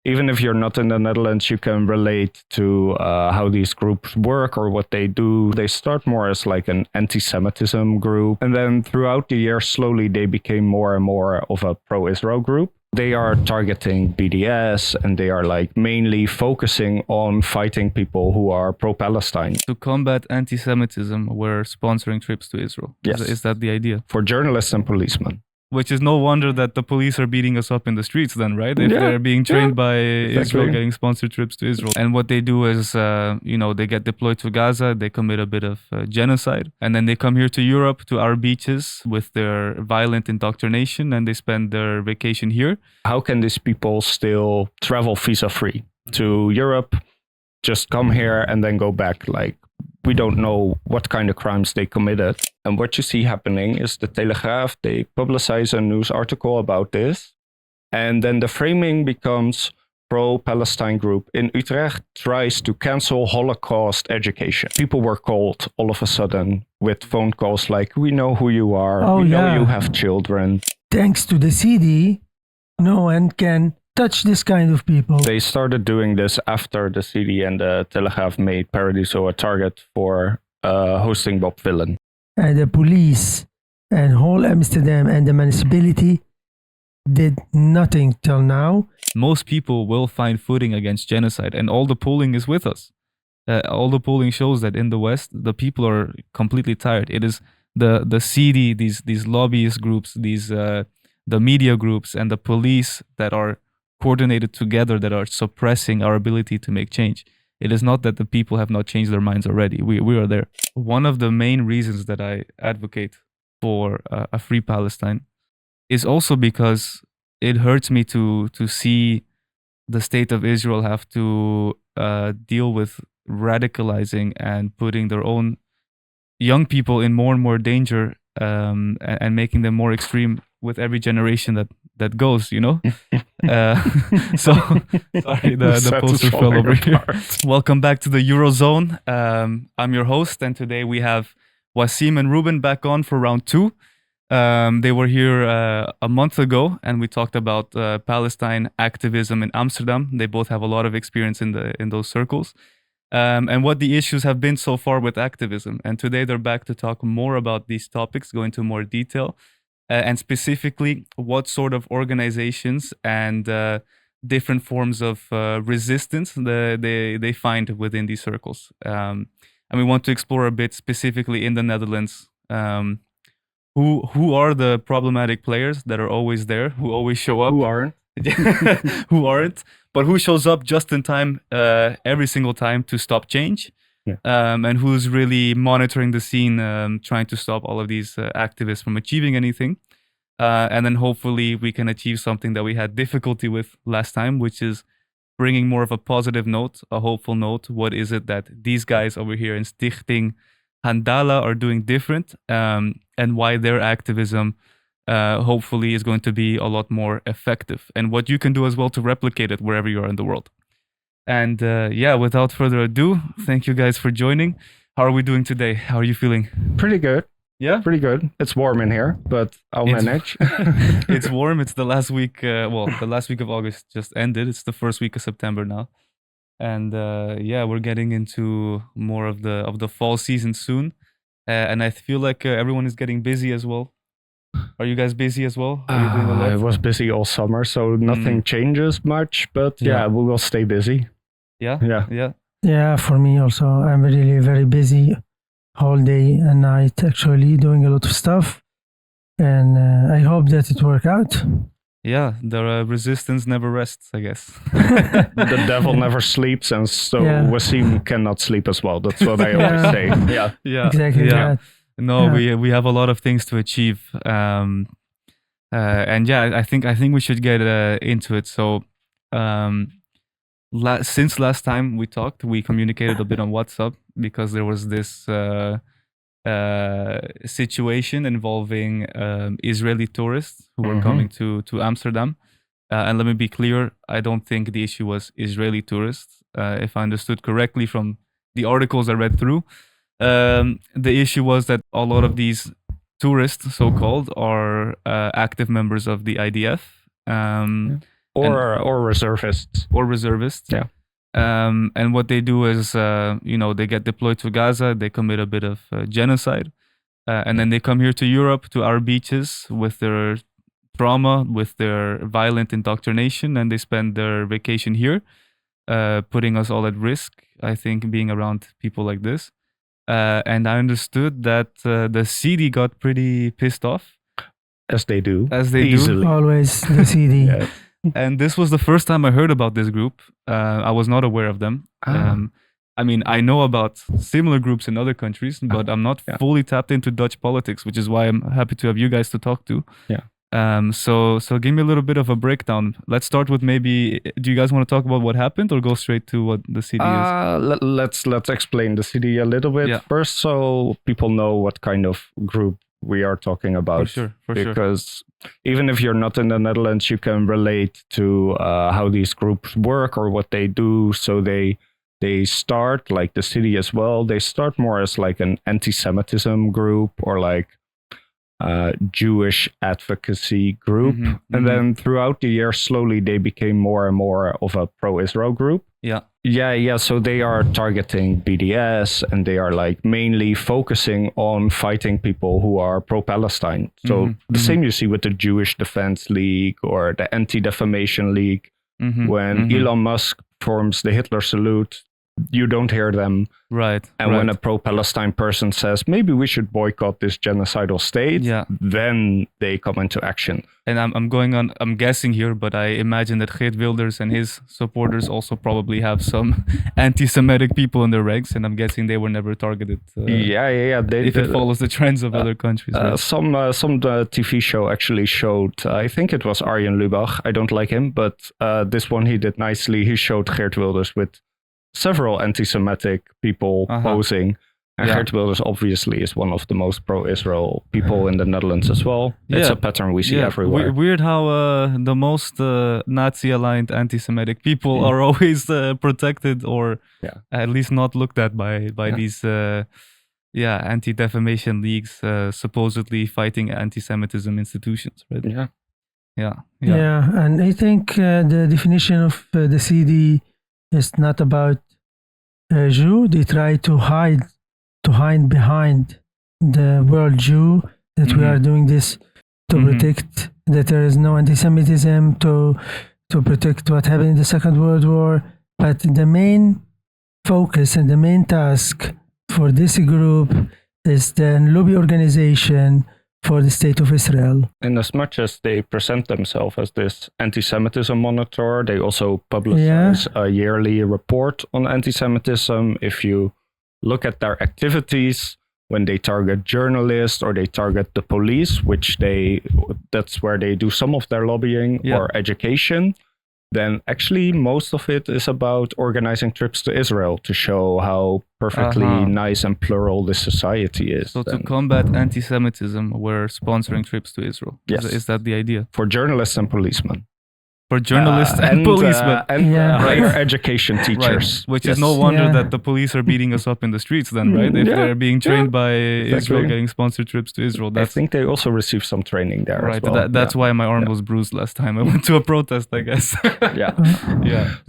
even if you're not in the Netherlands, you can relate to how these groups work or what they do. They start more as like an anti-Semitism group. And then throughout the years, slowly they became more and more of a pro-Israel group. They are targeting BDS and they are like mainly focusing on fighting people who are pro-Palestine. To combat anti-Semitism, we're sponsoring trips to Israel. Yes. Is that the idea? For journalists and policemen. Which is no wonder that the police are beating us up in the streets then, right? If they're being trained by Israel, getting sponsored trips to Israel. And what they do is, they get deployed to Gaza, they commit a bit of genocide, and then they come here to Europe, to our beaches with their violent indoctrination, and they spend their vacation here. How can these people still travel visa-free to Europe, just come here and then go back? Like, we don't know what kind of crimes they committed. And what you see happening is the Telegraph, they publicize a news article about this. And then the framing becomes pro-Palestine group in Utrecht tries to cancel Holocaust education. People were called all of a sudden with phone calls like, we know who you are, we know you have children. Thanks to the CD, no one can touch this kind of people. They started doing this after the CD and the Telegraph made Paradiso a target for hosting Bob Vylan. And the police and whole Amsterdam and the municipality did nothing till now. Most people will find footing against genocide, and all the polling is with us. All the polling shows that in the West, the people are completely tired. It is the CD, these lobbyist groups, the media groups, and the police that are coordinated together that are suppressing our ability to make change. It is not that the people have not changed their minds already. We are there. One of the main reasons that I advocate for a free Palestine is also because it hurts me to see the state of Israel have to deal with radicalizing and putting their own young people in more and more danger and making them more extreme with every generation that goes, you know? So, sorry, the poster fell over here. Welcome back to the Eurozone. I'm your host, and today we have Wasim and Ruben back on for round 2. They were here a month ago, and we talked about Palestine activism in Amsterdam. They both have a lot of experience in those circles. And what the issues have been so far with activism. And today they're back to talk more about these topics, go into more detail, and specifically what sort of organizations and different forms of resistance they find within these circles. And we want to explore a bit specifically in the Netherlands, who are the problematic players that are always there, who always show up. Who aren't? Who aren't, but who shows up just in time every single time to stop change, and who's really monitoring the scene, trying to stop all of these activists from achieving anything. And then hopefully we can achieve something that we had difficulty with last time, which is bringing more of a positive note, a hopeful note. What is it that these guys over here in Stichting Handala are doing different, and why their activism hopefully is going to be a lot more effective, and what you can do as well to replicate it wherever you are in the world. And without further ado, thank you guys for joining. How are we doing today? How are you feeling? Pretty good. Yeah? Pretty good. It's warm in here, but I'll manage. It's warm. It's the last week. The last week of August just ended. It's the first week of September now. And we're getting into more of the fall season soon. And I feel like everyone is getting busy as well. Are you guys busy as well? Are you doing a lot? I was busy all summer, so nothing changes much, but we will stay busy. Yeah, for me also, I'm really very busy whole day and night, actually doing a lot of stuff, and I hope that it work out. Yeah, the resistance never rests, I guess. The devil never sleeps, and so Wasim cannot sleep as well. That's what I always say. Yeah, exactly. Yeah. No, we have a lot of things to achieve, and I think we should get into it. So, since last time we talked, we communicated a bit on WhatsApp because there was this situation involving Israeli tourists who were coming to Amsterdam. And let me be clear, I don't think the issue was Israeli tourists. If I understood correctly from the articles I read through, the issue was that a lot of these tourists, so-called, are active members of the IDF. or reservists. Or reservists. Yeah. And what they do is, they get deployed to Gaza, they commit a bit of genocide, and then they come here to Europe, to our beaches, with their trauma, with their violent indoctrination, and they spend their vacation here, putting us all at risk, I think, being around people like this. And I understood that the CD got pretty pissed off. As they do. Easily. Always the CD. Yeah. And this was the first time I heard about this group. I was not aware of them. I mean, I know about similar groups in other countries, but I'm not fully tapped into Dutch politics, which is why I'm happy to have you guys to talk to. Yeah. So give me a little bit of a breakdown. Let's start with maybe, do you guys want to talk about what happened or go straight to what the CD is? Let's explain the CD a little bit first, so people know what kind of group we are talking about. For sure. Because even if you're not in the Netherlands, you can relate to how these groups work or what they do. So they start, like the city as well, they start more as like an anti-Semitism group or like Jewish advocacy group. And then throughout the year, slowly they became more and more of a pro-Israel group. Yeah. So they are targeting BDS and they are like mainly focusing on fighting people who are pro-Palestine. So the same you see with the Jewish Defense League or the Anti-Defamation League. When Elon Musk forms the Hitler Salute, you don't hear them. Right. And when a pro-Palestine person says, maybe we should boycott this genocidal state, then they come into action. And I'm guessing here, but I imagine that Geert Wilders and his supporters also probably have some anti-Semitic people in their ranks, and I'm guessing they were never targeted. If it follows the trends of other countries. Right? Some TV show actually showed, I think it was Arjen Lubach, I don't like him, but this one he did nicely. He showed Geert Wilders with several anti-Semitic people posing. And Geert Wilders obviously is one of the most pro-Israel people in the Netherlands as well. It's a pattern we see everywhere. Weird how the most Nazi-aligned anti-Semitic people are always protected or at least not looked at by these anti-defamation leagues supposedly fighting anti-Semitism institutions. Right? Yeah. And I think the definition of the CD is not about Jew. They try to hide behind the word Jew, that we are doing this to protect that there is no anti-Semitism, to protect what happened in the Second World War. But the main focus and the main task for this group is the lobby organization for the state of Israel. And as much as they present themselves as this anti-Semitism monitor, they also publicize a yearly report on anti-Semitism. If you look at their activities, when they target journalists or they target the police, that's where they do some of their lobbying or education, then actually most of it is about organizing trips to Israel to show how perfectly nice and plural this society is. So to combat anti-Semitism, we're sponsoring trips to Israel. Yes. Is that the idea? For journalists and policemen. For journalists and policemen. Higher education teachers. Right. Which is no wonder that the police are beating us up in the streets then, right? If they're being trained by Israel, getting sponsored trips to Israel. I think they also receive some training there as well. That's why my arm was bruised last time I went to a protest, I guess.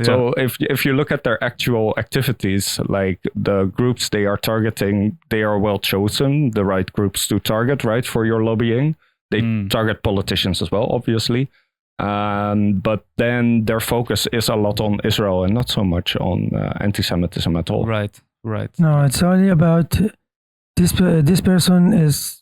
So if you look at their actual activities, like the groups they are targeting, they are well chosen, the right groups to target, right, for your lobbying. They target politicians as well, obviously. But then their focus is a lot on Israel and not so much on anti-Semitism at all. Right. No, it's only about this person is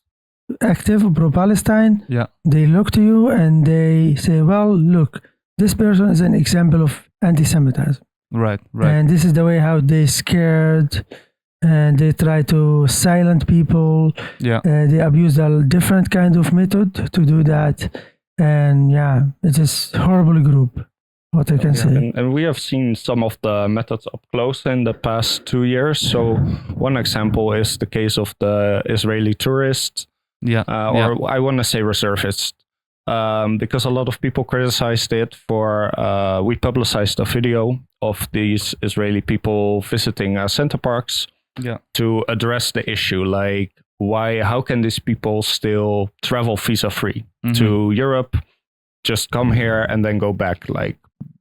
active pro-Palestine. Yeah. They look to you and they say, well, look, this person is an example of anti-Semitism. Right. And this is the way how they scared and they try to silence people. Yeah. They abuse a different kind of method to do that. And it is a horrible group, what I can say. And we have seen some of the methods up close in the past 2 years. So one example is the case of the Israeli tourists, I want to say reservists, because a lot of people criticized it for, we publicized a video of these Israeli people visiting center parks to address the issue, like, how can these people still travel visa-free to Europe, just come here and then go back. Like,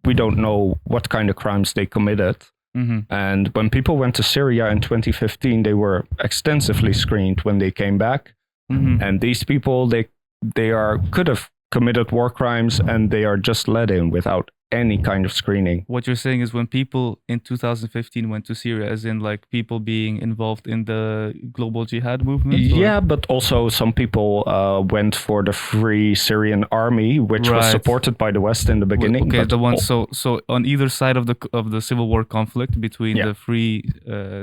we don't know what kind of crimes they committed. And when people went to Syria in 2015, they were extensively screened when they came back. And these people, they could have committed war crimes, and they are just let in without any kind of screening. What you're saying is when people in 2015 went to Syria, as in like people being involved in the global jihad movement? Yeah, but also some people went for the Free Syrian Army, which was supported by the West in the beginning. Okay, the ones so on either side of the civil war conflict between the Free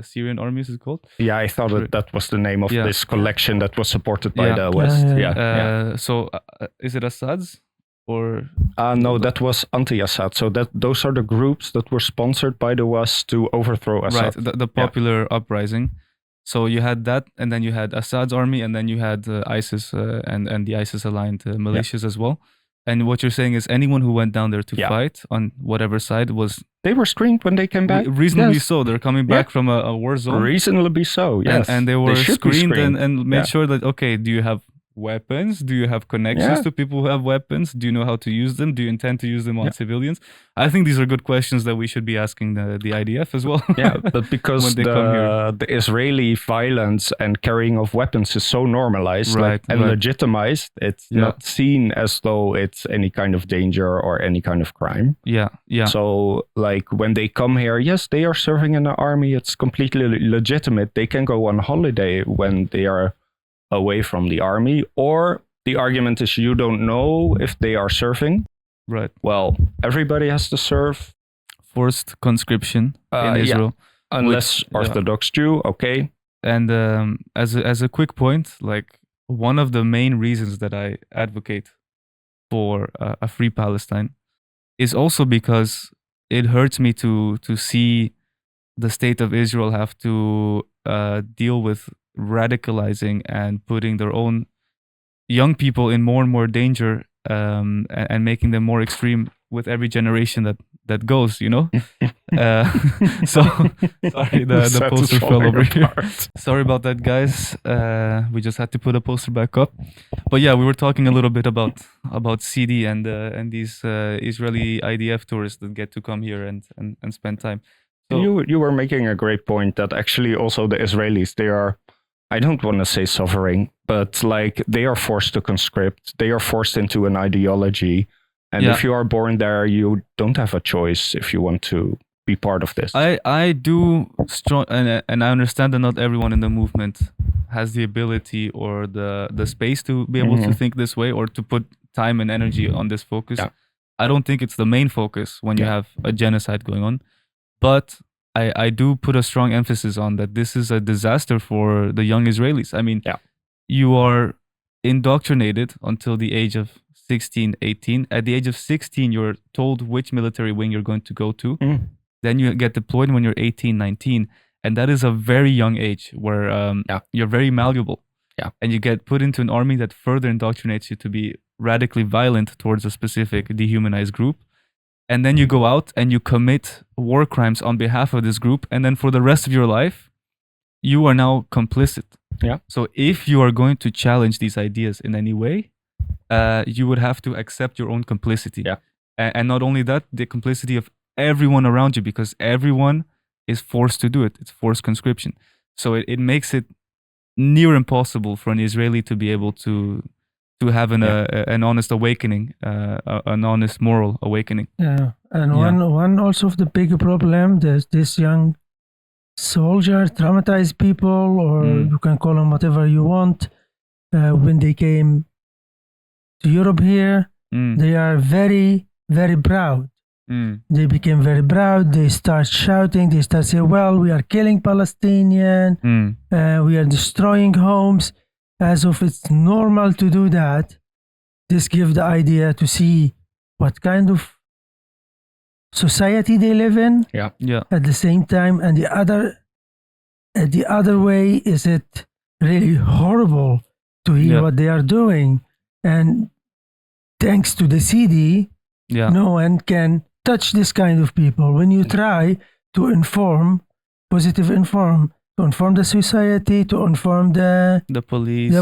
Syrian Army, is it called? Yeah, I thought that was the name of this collection that was supported by the West. So is it Assad's? Or no, that was anti-Assad. So those are the groups that were sponsored by the West to overthrow Assad. Right, the popular uprising. So you had that, and then you had Assad's army, and then you had ISIS and the ISIS-aligned militias as well. And what you're saying is anyone who went down there to fight on whatever side was... They were screened when they came back. Reasonably so. They're coming back from a war zone. Reasonably so, yes. And they were screened and made sure that, okay, do you have weapons? Do you have connections to people who have weapons? Do you know how to use them? Do you intend to use them on civilians? I think these are good questions that we should be asking the IDF as well. Yeah, but because the Israeli violence and carrying of weapons is so normalized and legitimized, it's not seen as though it's any kind of danger or any kind of crime. Yeah. So like when they come here, yes, they are serving in the army. It's completely legitimate. They can go on holiday when they are away from the army, or the argument is you don't know if they are serving. Right. Well, everybody has to serve. Forced conscription in Israel. Unless Orthodox Jew, okay. And as a quick point, like one of the main reasons that I advocate for a free Palestine is also because it hurts me to see the state of Israel have to deal with radicalizing and putting their own young people in more and more danger, and making them more extreme with every generation that goes, you know. So sorry, the poster fell over here. Sorry about that, guys. We just had to put a poster back up. But yeah, we were talking a little bit about CD and these Israeli IDF tourists that get to come here and spend time. So, you were making a great point that actually also the Israelis, they are, I don't want to say suffering, but like they are forced to conscript. They are forced into an ideology. And if you are born there, you don't have a choice if you want to be part of this. I do strong, and I understand that not everyone in the movement has the ability or the space to be able to think this way or to put time and energy on this focus. I don't think it's the main focus when you have a genocide going on. But I do put a strong emphasis on that this is a disaster for the young Israelis. I mean, you are indoctrinated until the age of 16, 18. At the age of 16, you're told which military wing you're going to go to. Then you get deployed when you're 18, 19. And that is a very young age where you're very malleable. And you get put into an army that further indoctrinates you to be radically violent towards a specific dehumanized group. And then you go out and you commit war crimes on behalf of this group. And then for the rest of your life, you are now complicit. So if you are going to challenge these ideas in any way, you would have to accept your own complicity. And not only that, the complicity of everyone around you, because everyone is forced to do it. It's forced conscription. So it makes it near impossible for an Israeli to be able to have an honest awakening, an honest moral awakening. And one also of the big problem, there's this young soldier, traumatized people, or you can call them whatever you want. When they came to Europe here, they are very, very proud. They became very proud. They start shouting. They start saying, well, we are killing Palestinian. We are destroying homes. As if it's normal to do that. This gives the idea to see what kind of society they live in. At the same time, and the other way, is it really horrible to hear what they are doing? And thanks to the CD, no one can touch this kind of people. When you try to inform, to inform the society, to inform the police,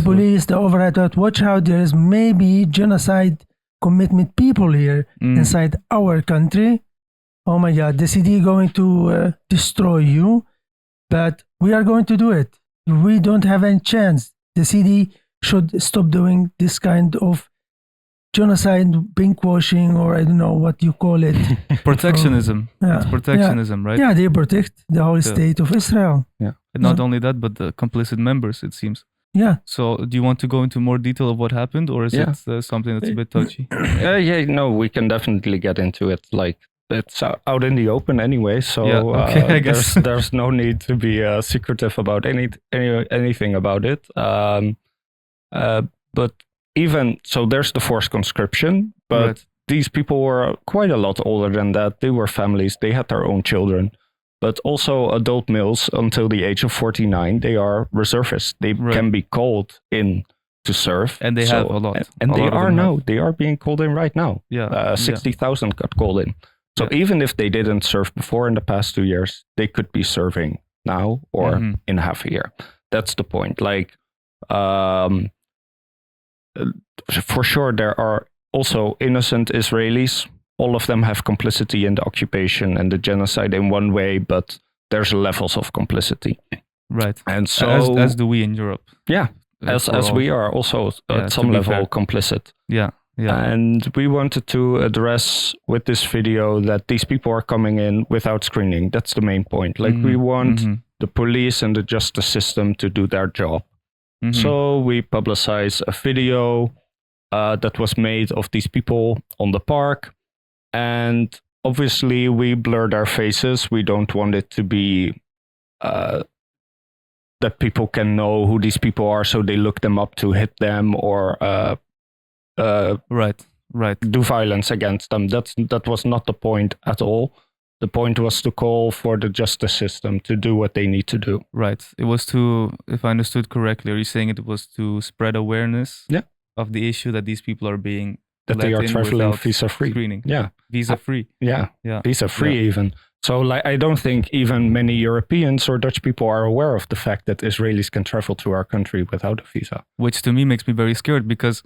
the overhead, that watch out, there is maybe genocide commitment people here inside our country. Oh my God, the CD going to destroy you, but we are going to do it. We don't have any chance. The CD should stop doing this kind of genocide, pinkwashing, or I don't know what you call it. Protectionism. It's protectionism, right? Yeah, they protect the whole state of Israel. Yeah. And not only that, but the complicit members, it seems. Yeah. So do you want to go into more detail of what happened, or is it something that's a bit touchy? No, we can definitely get into it. Like, it's out in the open anyway, so I guess. there's no need to be secretive about anything about it. But even so, there's the forced conscription, but these people were quite a lot older than that. They were families, they had their own children, but also adult males until the age of 49. They are reservists. They can be called in to serve, and they have a lot. And they are now. They are being called in right now. 60,000 got called in. So even if they didn't serve before in the past 2 years, they could be serving now or in half a year. That's the point. Like, for sure, there are also innocent Israelis. All of them have complicity in the occupation and the genocide in one way, but there's levels of complicity. Right. And so, as do we in Europe. Yeah. As we are also at some level complicit. Yeah. Yeah. And we wanted to address with this video that these people are coming in without screening. That's the main point. Like, we want the police and the justice system to do their job. So we publicize a video that was made of these people on the park. And obviously we blur their faces. We don't want it to be that people can know who these people are, so they look them up to hit them or do violence against them. That was not the point at all. The point was to call for the justice system to do what they need to do. Right. It was to, if I understood correctly, are you saying it was to spread awareness of the issue that these people are being that they are traveling visa-free. Screening. Yeah. Visa-free. Yeah. Visa-free even. So like, I don't think even many Europeans or Dutch people are aware of the fact that Israelis can travel to our country without a visa. Which to me makes me very scared because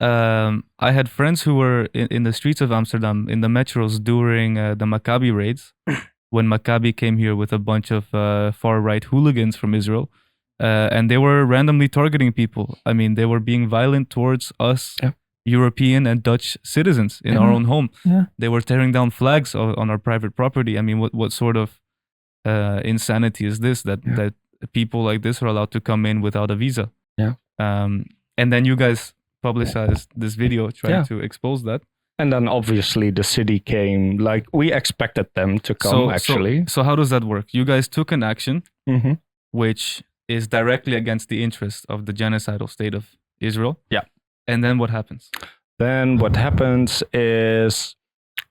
I had friends who were in the streets of Amsterdam, in the metros during the Maccabi raids, when Maccabi came here with a bunch of far-right hooligans from Israel, and they were randomly targeting people. I mean, they were being violent towards us, European and Dutch citizens in our own home. Yeah. They were tearing down flags on our private property. I mean, what sort of insanity is this, that people like this are allowed to come in without a visa? Yeah. And then you guys publicized this video trying to expose that. And then obviously the city came, like we expected them to come actually. So how does that work? You guys took an action which is directly against the interest of the genocidal state of Israel. Yeah. And then what happens? Then what happens is,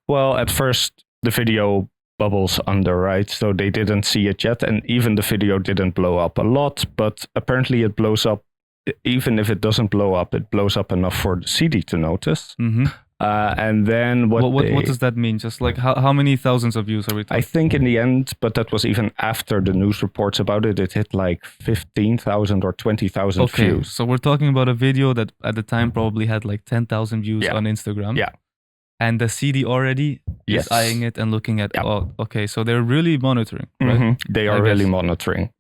well, at first the video bubbles under, right? So they didn't see it yet. And even the video didn't blow up a lot, but apparently it blows up. Even if it doesn't blow up, it blows up enough for the CD to notice. And then what does that mean? Just like how many thousands of views are we talking? I think in the end, but that was even after the news reports about it, it hit like 15,000 or 20,000 views. So we're talking about a video that at the time probably had like 10,000 views on Instagram. Yeah. And the CD already is eyeing it and looking at, so they're really monitoring, right? They are really monitoring,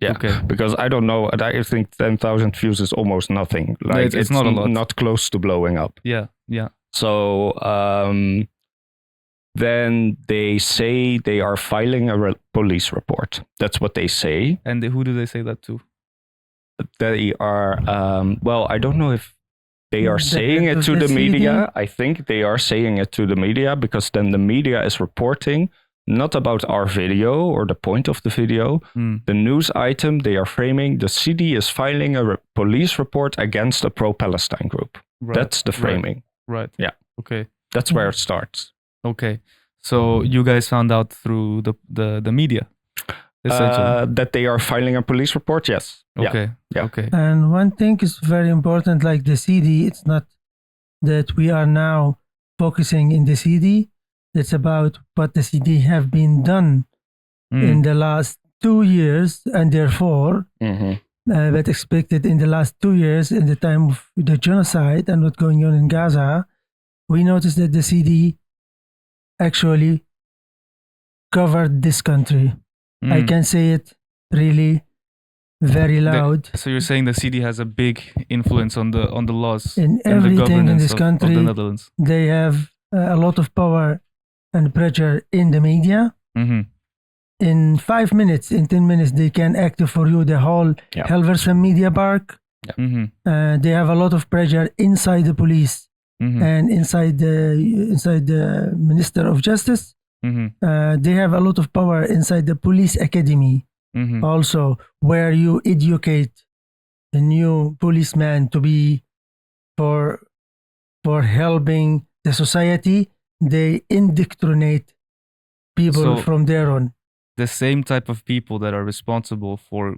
because I don't know, I think 10,000 views is almost nothing. Like it's not a lot. Not close to blowing up. Yeah. So then they say they are filing a police report. That's what they say. And who do they say that to? They are, I don't know if they are saying it to the media. I think they are saying it to the media because then the media is reporting not about our video or the point of the video. The news item they are framing, the CD is filing a police report against a pro-Palestine group. Right. That's the framing. Right. Yeah. Okay. That's where it starts. Okay. So you guys found out through the media, essentially. That they are filing a police report? Yes. Okay. Yeah. Okay. And one thing is very important, like the CD, it's not that we are now focusing in the CD. It's about what the CD have been done in the last 2 years, and therefore what expected in the last 2 years in the time of the genocide and what's going on in Gaza. we noticed that the CD actually covered this country. I can say it really very loud. So you're saying the CD has a big influence on the laws In and the everything in governance this of country, the Netherlands. They have a lot of power and pressure in the media. In 5 minutes, in 10 minutes, they can act for you the whole Hilversum media park. They have a lot of pressure inside the police and inside the Minister of Justice. They have a lot of power inside the police academy also, where you educate the new policeman to be for helping the society. They indoctrinate people from there on. The same type of people that are responsible for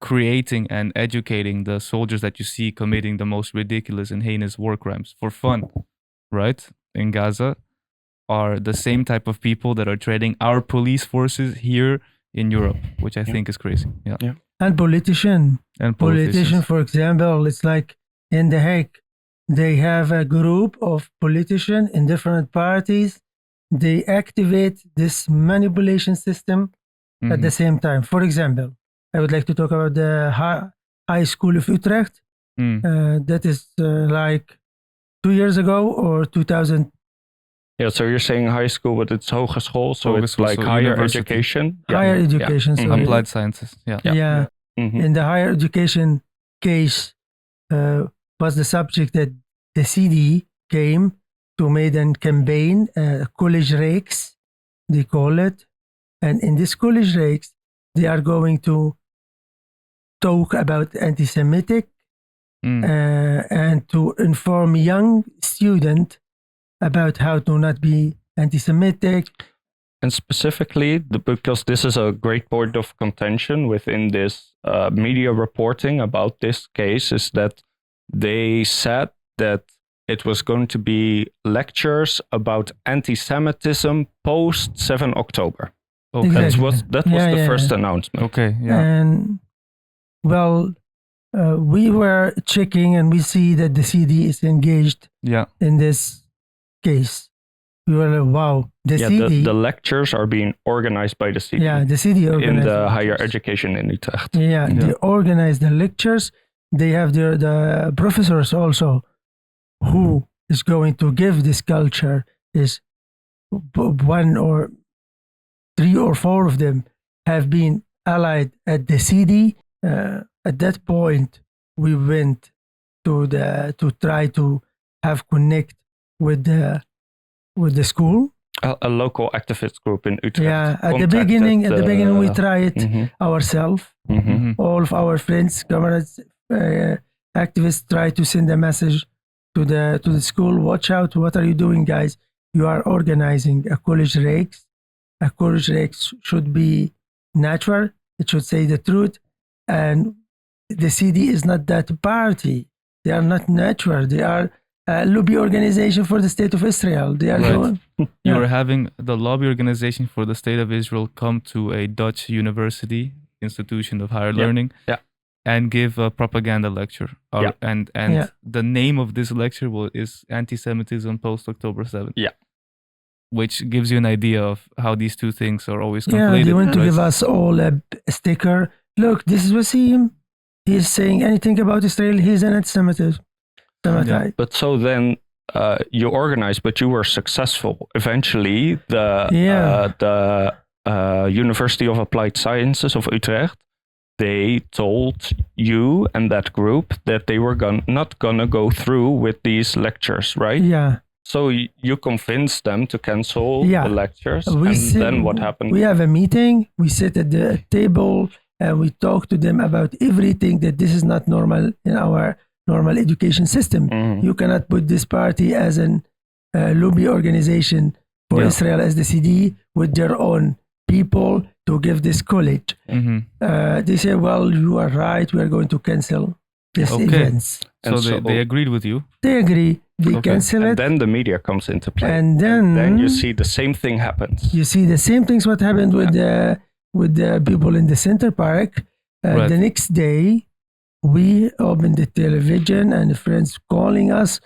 creating and educating the soldiers that you see committing the most ridiculous and heinous war crimes for fun, right, in Gaza, are the same type of people that are training our police forces here in Europe, which I think is crazy. And politicians, for example, it's like in The Hague, they have a group of politicians in different parties. They activate this manipulation system at the same time. For example, I would like to talk about the high school of Utrecht. That is like 2 years ago or 2000. Yeah, so you're saying high school, but it's hogeschool, so it's like higher university. Education. Higher education. So applied sciences. In the higher education case was the subject that the CD came to make a campaign, college rakes, they call it. And in this college rakes, they are going to talk about anti-Semitic and to inform young students about how to not be anti-Semitic. And specifically, because this is a great point of contention within this media reporting about this case, is that they said that it was going to be lectures about anti-Semitism post 7 October. Okay. Exactly. That was the first announcement. Okay, And well, we were checking and we see that the CD is engaged in this case. We were like, wow, the CD. The lectures are being organized by the CD. Yeah, the CD organized in the higher education in Utrecht. They organize the lectures. They have the professors also who is going to give this culture. Is 1 or 3 or 4 of them have been allied at the CD. At that point, we went to try to have connect with the school. A local activist group in Utrecht. Yeah, at the beginning we tried it ourselves. All of our friends, comrades, activists try to send a message to the school. Watch out! What are you doing, guys? You are organizing a college rakes. A college rakes should be natural. It should say the truth. And the CD is not that party. They are not natural. They are a lobby organization for the state of Israel. They are doing. You are having the lobby organization for the state of Israel come to a Dutch university, institution of higher learning, and give a propaganda lecture. And the name of this lecture is Anti-Semitism post October 7th. Yeah. Which gives you an idea of how these two things are always conflated. Yeah, they want to give us all a sticker. Look, this is Wasim. He's saying anything about Israel. He's an anti-Semitic. But so then you organized, but you were successful. Eventually, the University of Applied Sciences of Utrecht, they told you and that group that they were not gonna go through with these lectures, right? Yeah. So you convinced them to cancel the lectures, then what happened? We have a meeting. We sit at the table and we talk to them about everything, that this is not normal in our normal education system. You cannot put this party as an lobby organization for Israel as the CD with their own people to give this college. They say, well, you are right. We are going to cancel these events. So they agreed with you? They agree. They cancel it. And then the media comes into play. And then you see the same thing happens. You see the same things what happened with the people in the Center Park. The next day, we opened the television and friends calling us.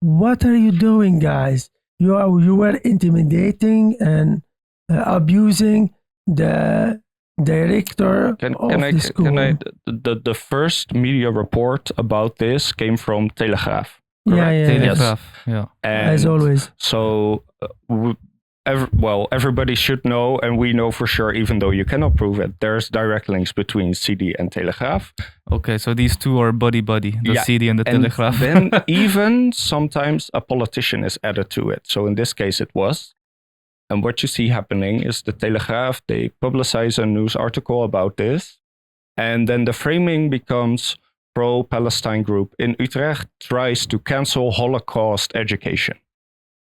what are you doing, guys? You were intimidating and abusing the director of the school. The first media report about this came from Telegraph. Yeah, Telegraph, yeah. And as always. So, everybody should know, and we know for sure, even though you cannot prove it, there's direct links between CD and Telegraph. Okay, so these two are buddy-buddy, the CD and the Telegraph. Then even sometimes a politician is added to it. So in this case, it was. And what you see happening is the Telegraph, they publicize a news article about this. And then the framing becomes pro-Palestine group in Utrecht tries to cancel Holocaust education.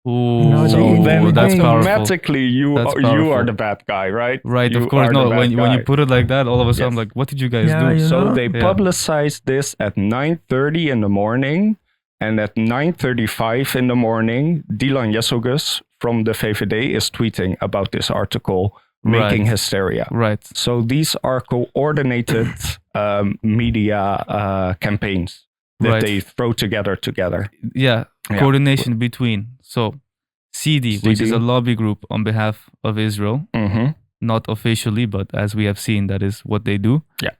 Ooh, No, So then that's powerful. automatically you are the bad guy, right? Right, You of course. are No, the bad when you guy. put it like that, all of a sudden, Yes. like, what did you guys Yeah, do? you So know? they Yeah. publicized this at 9:30 in the morning, and at 9:35 in the morning, Dilan Yeşilgöz from the VVD is tweeting about this article, making Right. hysteria. Right. So these are coordinated media campaigns that Right. they throw together. Yeah, Yeah. coordination between. So, CD, which is CD. a lobby group on behalf of Israel, Mm-hmm. not officially, but as we have seen, that is what they do. Yeah.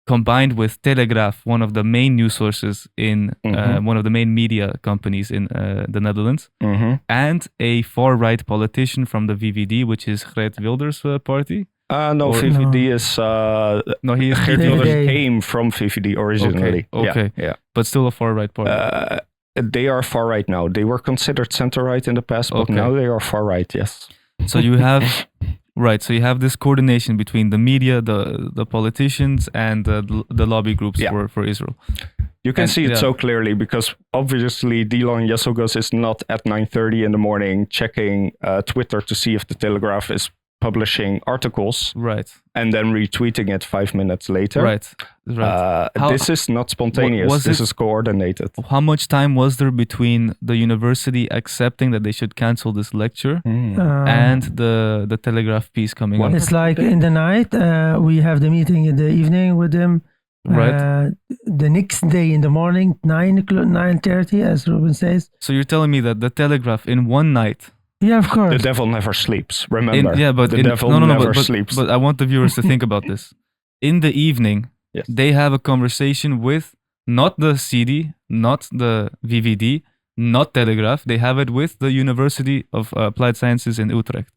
Combined with Telegraph, one of the main news sources in Mhm. one of the main media companies in the Netherlands, Mm-hmm. and a far-right politician from the VVD, which is Geert Wilders' party. No, Or- VVD No. is No, he is Geert VVD. Wilders came from VVD originally. Okay. Yeah. but still a far-right party. They are far right now. They were considered center right in the past, but Okay. now they are far right. Yes. So you have right. So you have this coordination between the media, the politicians, and the lobby groups Yeah. for Israel. You can And- see it yeah. so clearly because obviously Dilan Yeşilgöz is not at 9:30 in the morning checking Twitter to see if the Telegraph is publishing articles Right. and then retweeting it 5 minutes later. Right. Right. How- This is not spontaneous. was This it- is coordinated. How much time was there between the university accepting that they should cancel this lecture and the Telegraph piece coming One- out? It's like in the night, we have the meeting in the evening with them. Right. The next day in the morning, 9:30, as Ruben says. So you're telling me that the Telegraph in one night. Yeah, of course. The devil never sleeps. Remember. But the in, devil no, never but, sleeps. But I want the viewers to think about this. In the evening, Yes. they have a conversation with not the CD, not the VVD, not Telegraph. They have it with the University of Applied Sciences in Utrecht.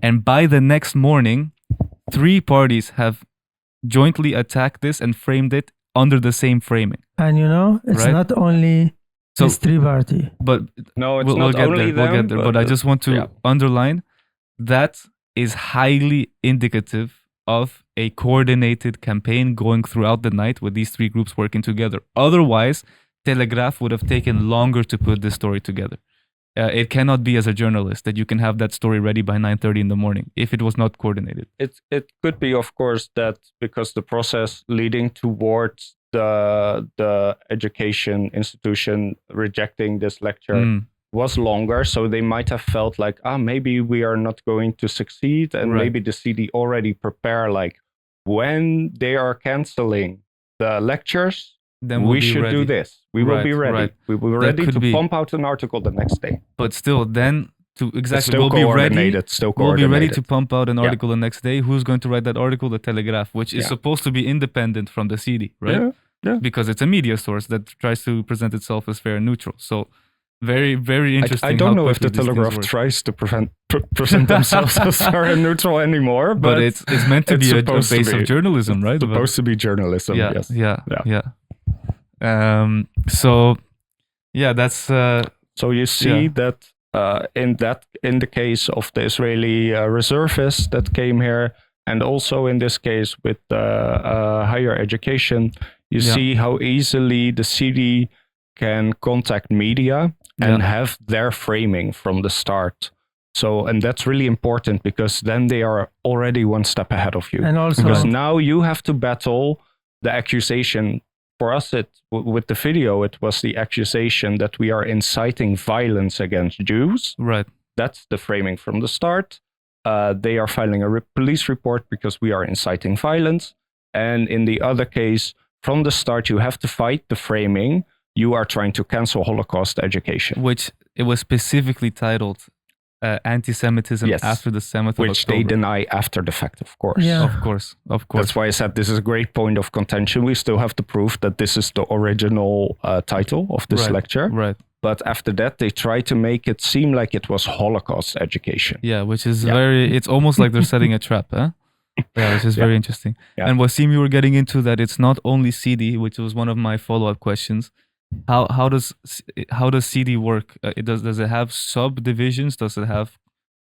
And by the next morning, 3 parties have jointly attacked this and framed it under the same framing. And it's Right. not only So, this three party. but no, it's we'll not get only there. them. We'll get there. But I just want to yeah. underline that is highly indicative of a coordinated campaign going throughout the night with these 3 groups working together. Otherwise, Telegraph would have taken longer to put this story together. It cannot be as a journalist that you can have that story ready by 9:30 in the morning if it was not coordinated. It could be, of course, that because the process leading towards the education institution rejecting this lecture was longer, so they might have felt like, maybe we are not going to succeed, and Right. maybe the CD already prepare like when they are canceling the lectures, Then we'll we be should do ready. this. We will be Right, ready. right. We will be That ready could to be. pump out an article the next day. But still, then to It's exactly still we'll be ready. coordinated. Still We'll be coordinated. ready to pump out an Yeah. article the next day. Who's going to write that article? The Telegraph, which is Yeah. supposed to be independent from the CD, right? Yeah. Because it's a media source that tries to present itself as fair and neutral. So very, very interesting. I don't how know if the quickly these things Telegraph work. tries to present themselves as fair and neutral anymore, But it's meant to it's be a supposed to base be. of journalism, right? It's supposed to be journalism. yeah, Yes. yeah. So yeah, that's So you see Yeah. that in the case of the Israeli reservists that came here, and also in this case with higher education, you Yeah. see how easily the CD can contact media and Yeah. have their framing from the start. So, and that's really important because then they are already one step ahead of you. And also, Because now you have to battle the accusation. For us, with the video, it was the accusation that we are inciting violence against Jews. right. That's the framing from the start. They are filing a police report because we are inciting violence. And in the other case, from the start, you have to fight the framing you are trying to cancel Holocaust education. Which it was specifically titled anti-Semitism Yes. after the 7th Which of October. they deny after the fact, of course. Yeah. Of course. That's why I said this is a great point of contention. We still have to prove that this is the original title of this lecture. Right. But after that, they try to make it seem like it was Holocaust education. Yeah, which is it's almost like they're setting a trap, huh? Yeah, which is very interesting. Yeah. And Wasim, you were getting into that it's not only CD, which was one of my follow-up questions. How does CD work? Does it have subdivisions? Does it have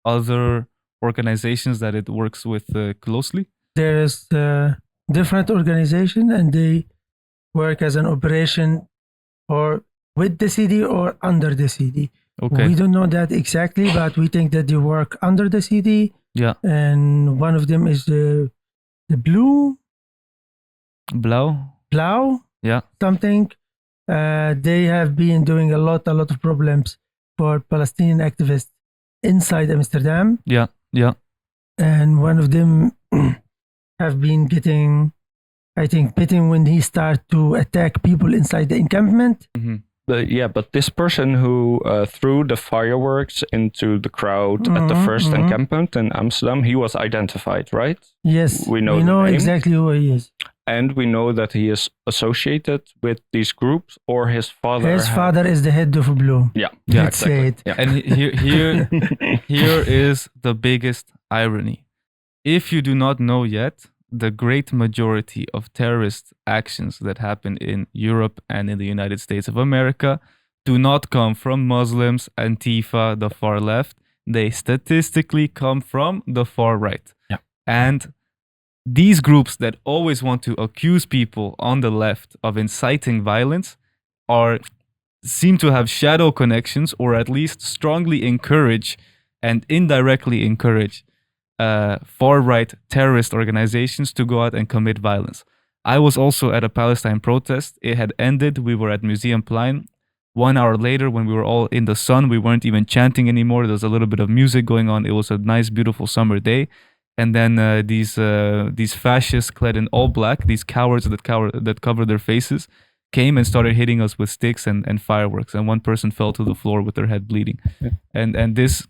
other organizations that it works with closely? There is different organization, and they work as an operation or with the CD or under the CD. Okay. We don't know that exactly, but we think that they work under the CD. Yeah. And one of them is the Blau. Yeah. Something. They have been doing a lot of problems for Palestinian activists inside Amsterdam. Yeah. And one of them have been getting, I think, bitten when he started to attack people inside the encampment. Mm-hmm. But this person who threw the fireworks into the crowd at the first encampment in Amsterdam, he was identified, right? Yes, we know know exactly who he is. And we know that he is associated with these groups, or his father. His father is the head of Blue. Yeah, Let's exactly. say it. Yeah. And here is the biggest irony. If you do not know yet, the great majority of terrorist actions that happen in Europe and in the United States of America do not come from Muslims, Antifa, the far left. They statistically come from the far right. Yeah. And these groups that always want to accuse people on the left of inciting violence seem to have shadow connections, or at least strongly encourage and indirectly encourage far-right terrorist organizations to go out and commit violence. I was also at a Palestine protest. It had ended. We were at Museumplein. 1 hour later, when we were all in the sun, we weren't even chanting anymore. There was a little bit of music going on. It was a nice, beautiful summer day. And then these fascists clad in all black, these cowards that covered their faces, came and started hitting us with sticks and fireworks. And one person fell to the floor with their head bleeding. Yeah. And this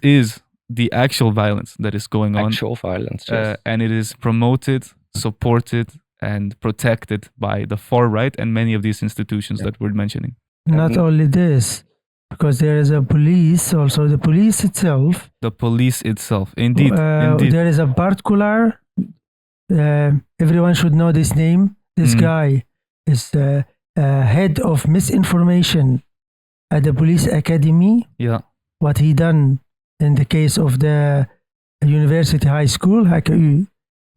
is the actual violence that is going on. Actual violence, yes. And it is promoted, supported, and protected by the far right and many of these institutions that we're mentioning. Not only this, because there is a police, also the police itself. The police itself, indeed. Indeed. There is a particular, everyone should know this name. This guy is head of misinformation at the police academy. Yeah. What he done in the case of the University High School, HKU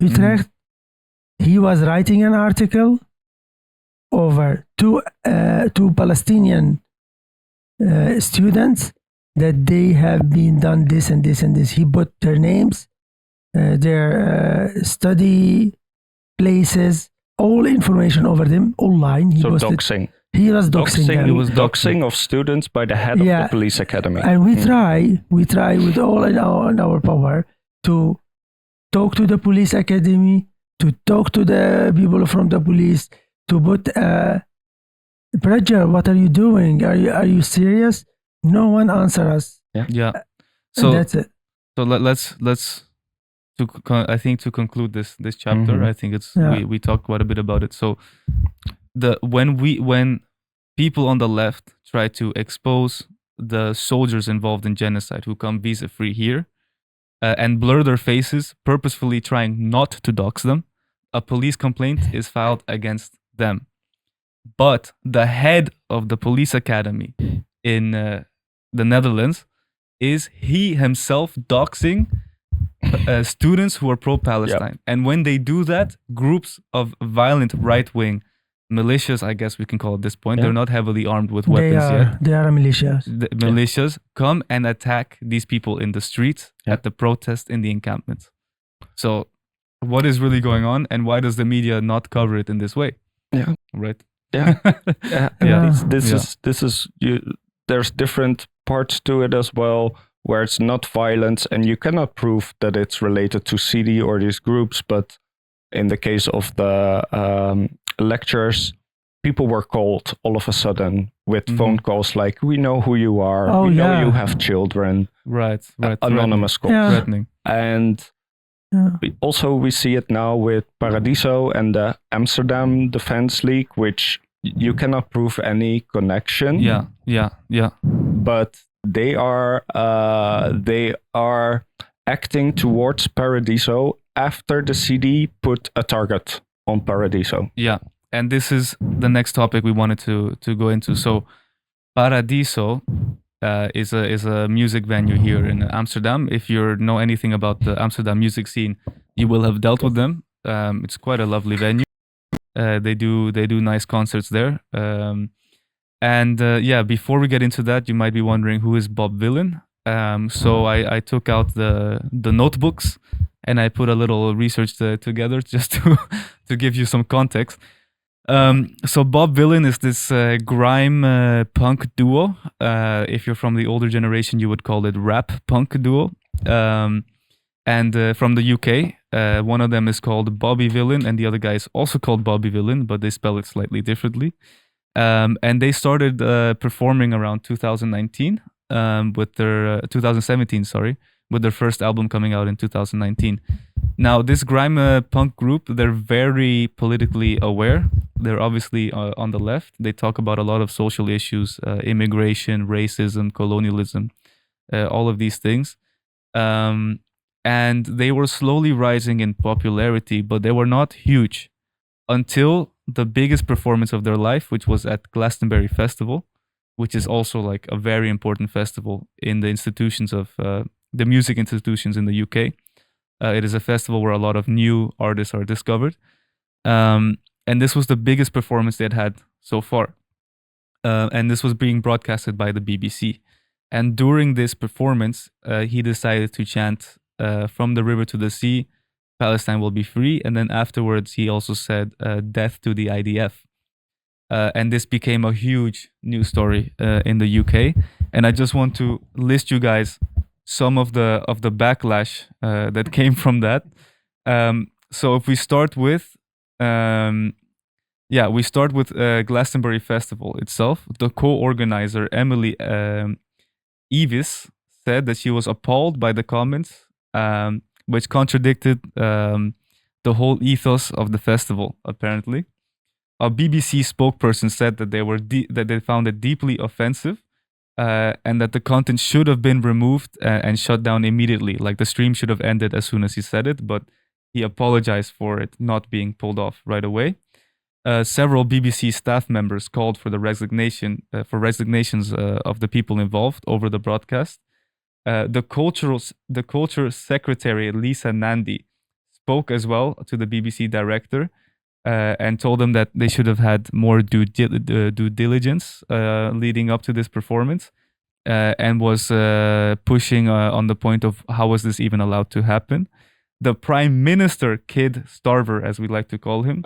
Utrecht, he was writing an article over two Palestinian students that they have been done this and this and this. He put their names, their study places, all information over them online. He was doxing. He was doxing them. It was doxing of students by the head of the police academy. And we try with all in our power to talk to the police academy, to talk to the people from the police, to put pressure. What are you doing? Are you serious? No one answer us. Yeah. So that's it. So let's I think to conclude this chapter, I think it's we talked quite a bit about it. So when people on the left try to expose the soldiers involved in genocide who come visa-free here and blur their faces, purposefully trying not to dox them, a police complaint is filed against them. But the head of the police academy in the Netherlands is he himself doxing students who are pro-Palestine. Yep. And when they do that, groups of violent right-wing militias, I guess we can call at this point, they're not heavily armed with weapons yet. They are militias. The militias come and attack these people in the streets, at the protest, in the encampments. So what is really going on, and why does the media not cover it in this way? Yeah. Right? Yeah. This is there's different parts to it as well, where it's not violence, and you cannot prove that it's related to CD or these groups. But in the case of the lectures, people were called all of a sudden with Mhm. phone calls like, "We know who you are. Oh, we know yeah. you have children." Right. Anonymous calls. Yeah. Threatening. And Yeah. we see it now with Paradiso and the Amsterdam Defense League, which you cannot prove any connection. Yeah. But they are acting towards Paradiso after the CD put a target on Paradiso. Yeah. And this is the next topic we wanted to go into. So Paradiso is a music venue here in Amsterdam. If you know anything about the Amsterdam music scene, you will have dealt with them. It's quite a lovely venue. They do nice concerts there. Before we get into that, you might be wondering who is Bob Vylan. So I took out the notebooks and I put a little research together just to give you some context. So Bob Vylan is this grime punk duo. If you're from the older generation, you would call it rap punk duo. And from the UK, one of them is called Bobby Vylan, and the other guy is also called Bobby Vylan, but they spell it slightly differently. And they started performing around 2019 with their 2017, sorry, with their first album coming out in 2019. Now, this grime punk group, they're very politically aware. They're obviously on the left. They talk about a lot of social issues, immigration, racism, colonialism, all of these things. And they were slowly rising in popularity, but they were not huge until the biggest performance of their life, which was at Glastonbury Festival, which is also like a very important festival in the institutions of the music institutions in the UK. It is a festival where a lot of new artists are discovered. And this was the biggest performance they had so far. And this was being broadcasted by the BBC. And during this performance, he decided to chant from the river to the sea, Palestine will be free. And then afterwards, he also said, death to the IDF. And this became a huge news story in the UK. And I just want to list you guys some of the backlash that came from that. So if we start with, Glastonbury Festival itself. The co-organizer, Emily Evis, said that she was appalled by the comments, which contradicted the whole ethos of the festival, apparently. A BBC spokesperson said that they found it deeply offensive, and that the content should have been removed and shut down immediately. Like the stream should have ended as soon as he said it, but he apologized for it not being pulled off right away. Several BBC staff members called for the resignations of the people involved over the broadcast. The culture secretary Lisa Nandy spoke as well to the BBC director and told them that they should have had more due diligence leading up to this performance, and was pushing on the point of how was this even allowed to happen. The Prime Minister, Kid Starver, as we like to call him,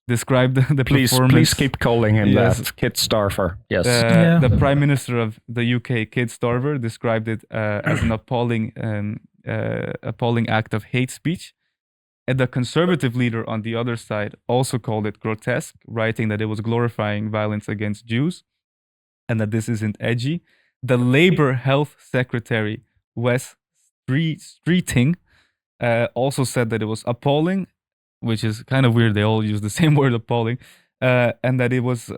described the performance. Please keep calling him Yes. that, Kid Starver. Yes. The Prime Minister of the UK, Kid Starver, described it as an appalling act of hate speech. And the Conservative leader on the other side also called it grotesque, writing that it was glorifying violence against Jews and that this isn't edgy. The Labour Health Secretary, Wes Streeting, also said that it was appalling, which is kind of weird. They all use the same word, appalling, and that it was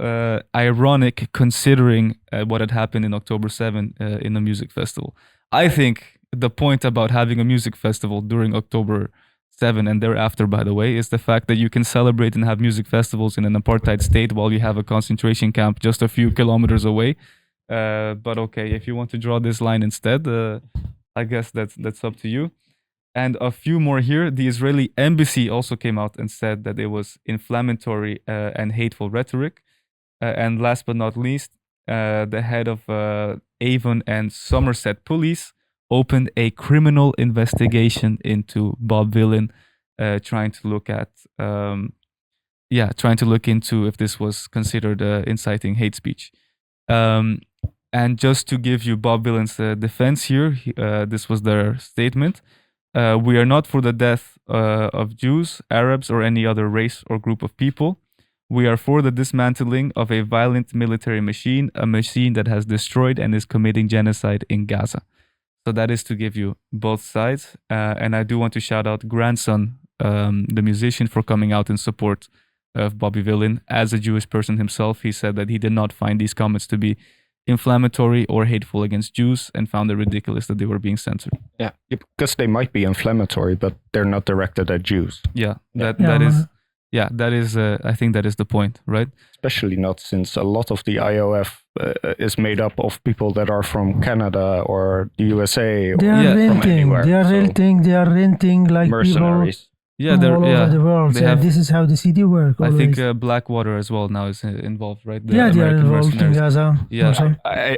ironic considering what had happened in October 7 in the music festival. I think the point about having a music festival during October 7 and thereafter, by the way, is the fact that you can celebrate and have music festivals in an apartheid state while you have a concentration camp just a few kilometers away. But okay, if you want to draw this line instead, I guess that's up to you. And a few more here. The Israeli embassy also came out and said that it was inflammatory and hateful rhetoric. And last but not least, the head of Avon and Somerset Police opened a criminal investigation into Bob Vylan, trying to look into if this was considered inciting hate speech. And just to give you Bob Vylan's defense here, this was their statement. We are not for the death of Jews, Arabs, or any other race or group of people. We are for the dismantling of a violent military machine, a machine that has destroyed and is committing genocide in Gaza. So that is to give you both sides. And I do want to shout out Grandson, the musician, for coming out in support of Bobby Vylan. As a Jewish person himself, he said that he did not find these comments to be inflammatory or hateful against Jews and found it ridiculous that they were being censored. Yeah, because they might be inflammatory, but they're not directed at Jews. Yeah, that is. I think that is the point, right? Especially not since a lot of the IOF is made up of people that are from Canada or the USA. Or They are renting. They are renting like mercenaries. People all over the world. This is how the CD works. I think Blackwater as well now is involved, right? They are involved in Gaza. Yeah,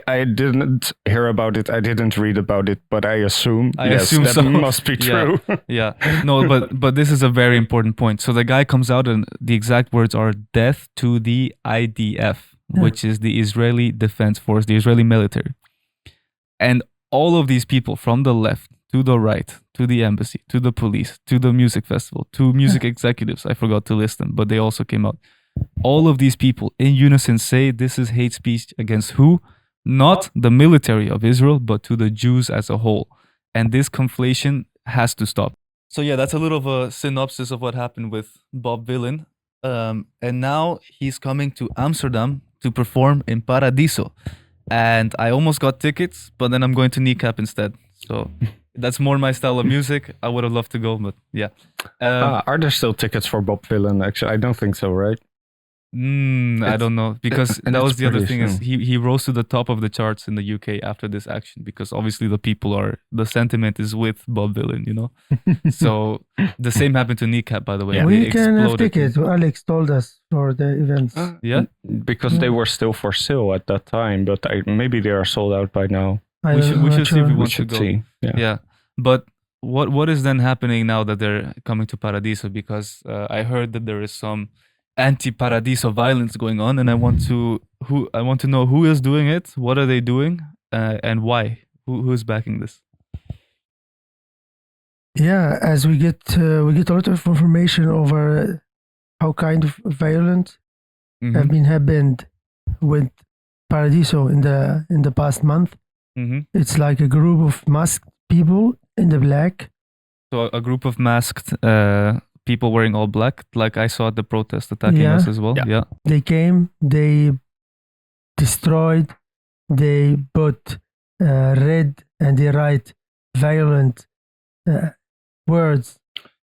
I didn't hear about it. I didn't read about it, but I assume that so. must be true. Yeah. No, but this is a very important point. So the guy comes out and the exact words are "death to the IDF," which is the Israeli Defense Force, the Israeli military, and all of these people from the left to the right, to the embassy, to the police, to the music festival, to music executives. I forgot to list them, but they also came out. All of these people in unison say this is hate speech against who? Not the military of Israel, but to the Jews as a whole. And this conflation has to stop. So yeah, that's a little of a synopsis of what happened with Bob Vylan. And now he's coming to Amsterdam to perform in Paradiso. And I almost got tickets, but then I'm going to Kneecap instead. So that's more my style of music. I would have loved to go, but yeah. Are there still tickets for Bob Vylan? Actually, I don't think so, right? I don't know, because that was the other thing is soon. he rose to the top of the charts in the UK after this action, because obviously the sentiment is with Bob Vylan, you know. So the same happened to Kneecap, by the way. Yeah. We can have tickets. Alex told us for the events. Yeah, because they were still for sale at that time, but maybe they are sold out by now. We should see if we want to go. See. Yeah, but what is then happening now that they're coming to Paradiso? Because I heard that there is some anti-Paradiso violence going on, and I want to know who is doing it, what are they doing, and why? Who is backing this? Yeah, as we get a lot of information over how kind of violent have been happened with Paradiso in the past month. It's like a group of masked people in the black. So a group of masked people wearing all black, like I saw at the protest attacking us as well. Yeah. They came, they destroyed, they put red and they write violent words.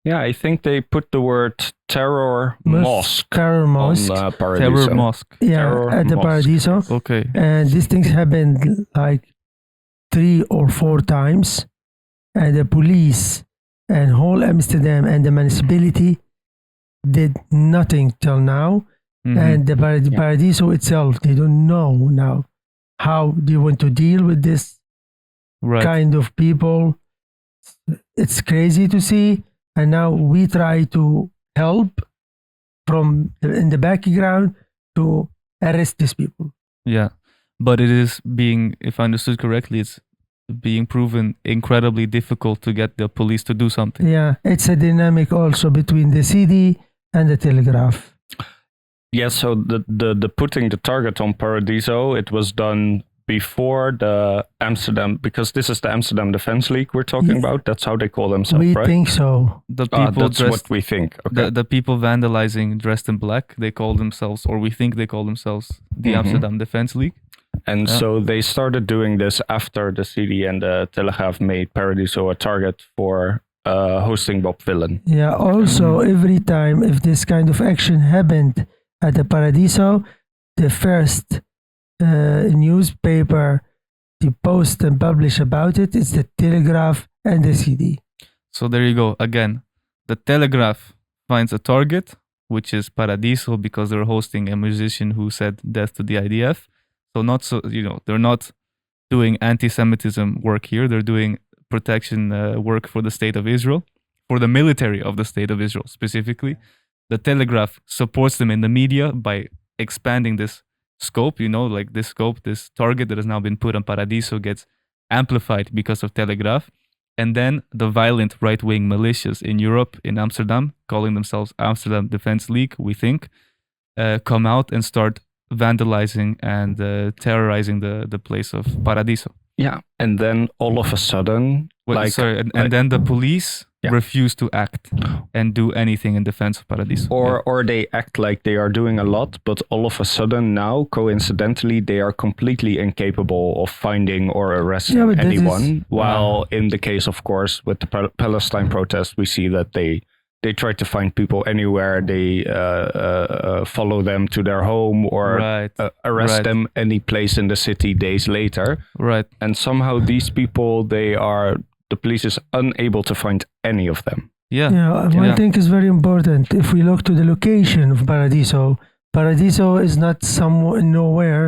Yeah, I think they put the word terror mosque on Paradiso. Terror mosque. Yeah, Terror at the mosque. Paradiso. Okay. And these things happened like 3 or 4 times. And the police and whole Amsterdam and the municipality did nothing till now. And the Paradiso itself, they don't know now how they want to deal with this kind of people. It's crazy to see. And now we try to help from in the background to arrest these people. Yeah, but it is being, if I understood correctly, it's being proven incredibly difficult to get the police to do something. Yeah, it's a dynamic also between the CD and the Telegraph. Yeah, so the putting the target on Paradiso, it was done before the Amsterdam, because this is the Amsterdam Defense League we're talking about. That's how they call themselves, we right? think so. The people that's what we think. Okay. The people vandalizing dressed in black, they call themselves, or we think they call themselves, the Amsterdam Defense League. And so they started doing this after the CD and the Telegraph made Paradiso a target for hosting Bob Vylan. Yeah, also every time if this kind of action happened at the Paradiso, the first newspaper to post and publish about it is the Telegraph and the CD. So there you go. Again, the Telegraph finds a target, which is Paradiso, because they're hosting a musician who said death to the IDF. So they're not doing anti-Semitism work here. They're doing protection work for the state of Israel, for the military of the state of Israel specifically. The Telegraph supports them in the media by expanding this scope, like this scope, this target that has now been put on Paradiso gets amplified because of Telegraph. And then the violent right-wing militias in Europe, in Amsterdam, calling themselves Amsterdam Defense League, we think, come out and start vandalizing and terrorizing the place of Paradiso. Yeah, and then all of a sudden, And then the police Yeah. refuse to act and do anything in defense of Paradiso. or they act like they are doing a lot, but all of a sudden now, coincidentally, they are completely incapable of finding or arresting but that anyone. While in the case, of course, with the Palestine protest, we see that they try to find people anywhere. They follow them to their home or arrest them any place in the city days later. Right. And somehow these people, the police is unable to find any of them. Yeah. One thing is very important. If we look to the location of Paradiso is not somewhere nowhere.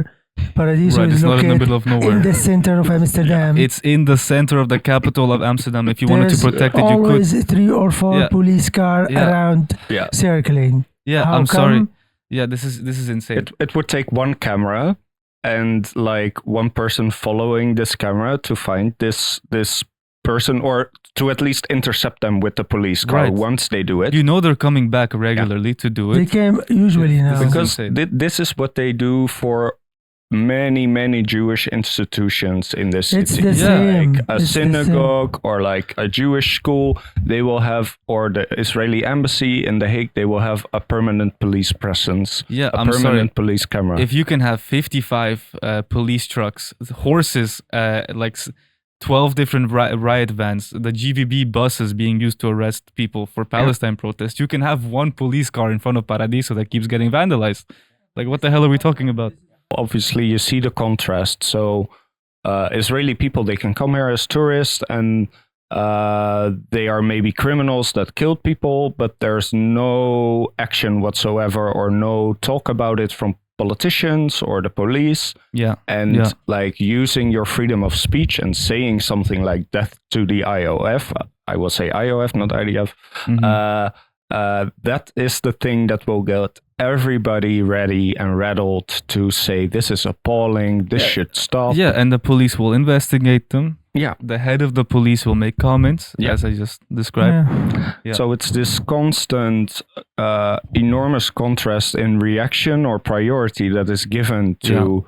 Paradiso is it's not in the located middle of nowhere. in the center of Amsterdam. It's in the center of the capital of Amsterdam. If you wanted to protect it, you could. Always 3 or 4 police cars around circling. Yeah, How I'm come? sorry. Yeah, this is insane. It would take one camera and like one person following this camera to find this person, or to at least intercept them with the police car. Right. Once they do it. You know they're coming back regularly to do They it. came usually now. Because this is what they do for many Jewish institutions in this It's city. the same. Like a It's the synagogue or like a Jewish school, they will have, or the Israeli embassy in The Hague, they will have a permanent police presence. Yeah, a I'm permanent sorry. police camera. If you can have 55 police trucks, horses, 12 different riot vans, the GVB buses being used to arrest people for Palestine protests, you can have one police car in front of Paradiso that keeps getting vandalized. Like, what the hell are we talking about? Obviously, you see the contrast. So Israeli people, they can come here as tourists and they are maybe criminals that killed people, but there's no action whatsoever or no talk about it from politicians or the police. And like using your freedom of speech and saying something like death to the IOF, I will say IOF, not IDF, that is the thing that will get everybody ready and rattled to say this is appalling, this should stop. Yeah, and the police will investigate them. Yeah. The head of the police will make comments, as I just described. Yeah. So it's this constant, enormous contrast in reaction or priority that is given to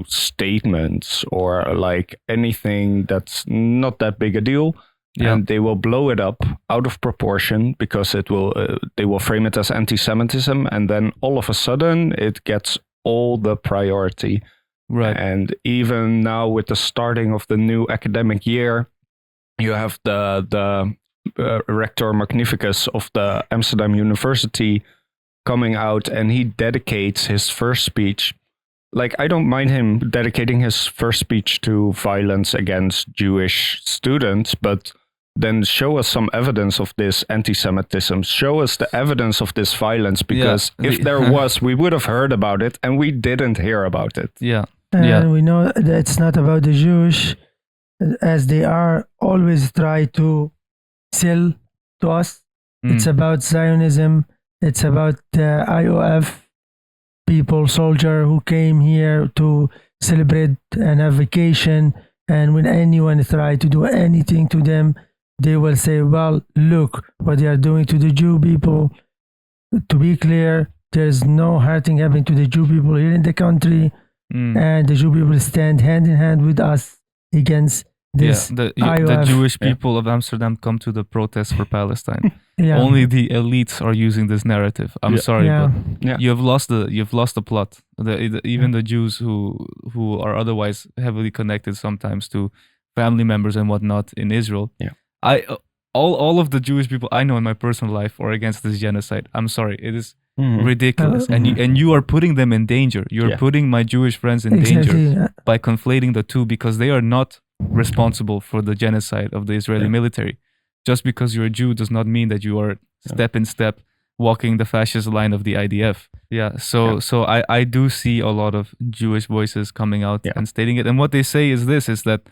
statements or like anything that's not that big a deal. And they will blow it up out of proportion because it will. They will frame it as anti-Semitism, and then all of a sudden it gets all the priority. Right. And even now, with the starting of the new academic year, you have the rector magnificus of the Amsterdam University coming out, and he dedicates his first speech. Like, I don't mind him dedicating his first speech to violence against Jewish students, but then show us some evidence of this anti-Semitism. Show us the evidence of this violence, because if there was, we would have heard about it, and we didn't hear about it. And we know that it's not about the Jewish, as they are always try to sell to us. It's about Zionism. It's about the IOF people, soldier who came here to celebrate and have vacation. And when anyone try to do anything to them, they will say, well, look what they are doing to the Jew people. To be clear, there's no hurting happening to the Jew people here in the country. And the Jew people stand hand in hand with us against this the IOF. Jewish people of Amsterdam come to the protests for Palestine. Yeah. Only the elites are using this narrative. I'm sorry, but you've lost the plot. Even the Jews who are otherwise heavily connected sometimes to family members and whatnot in Israel. All of the Jewish people I know in my personal life are against this genocide. I'm sorry, it is ridiculous, and you are putting them in danger. You're putting my Jewish friends in danger by conflating the two, because they are not responsible for the genocide of the Israeli military. Just because you're a Jew does not mean that you are step in step walking the fascist line of the IDF. So I do see a lot of Jewish voices coming out and stating it, and what they say is that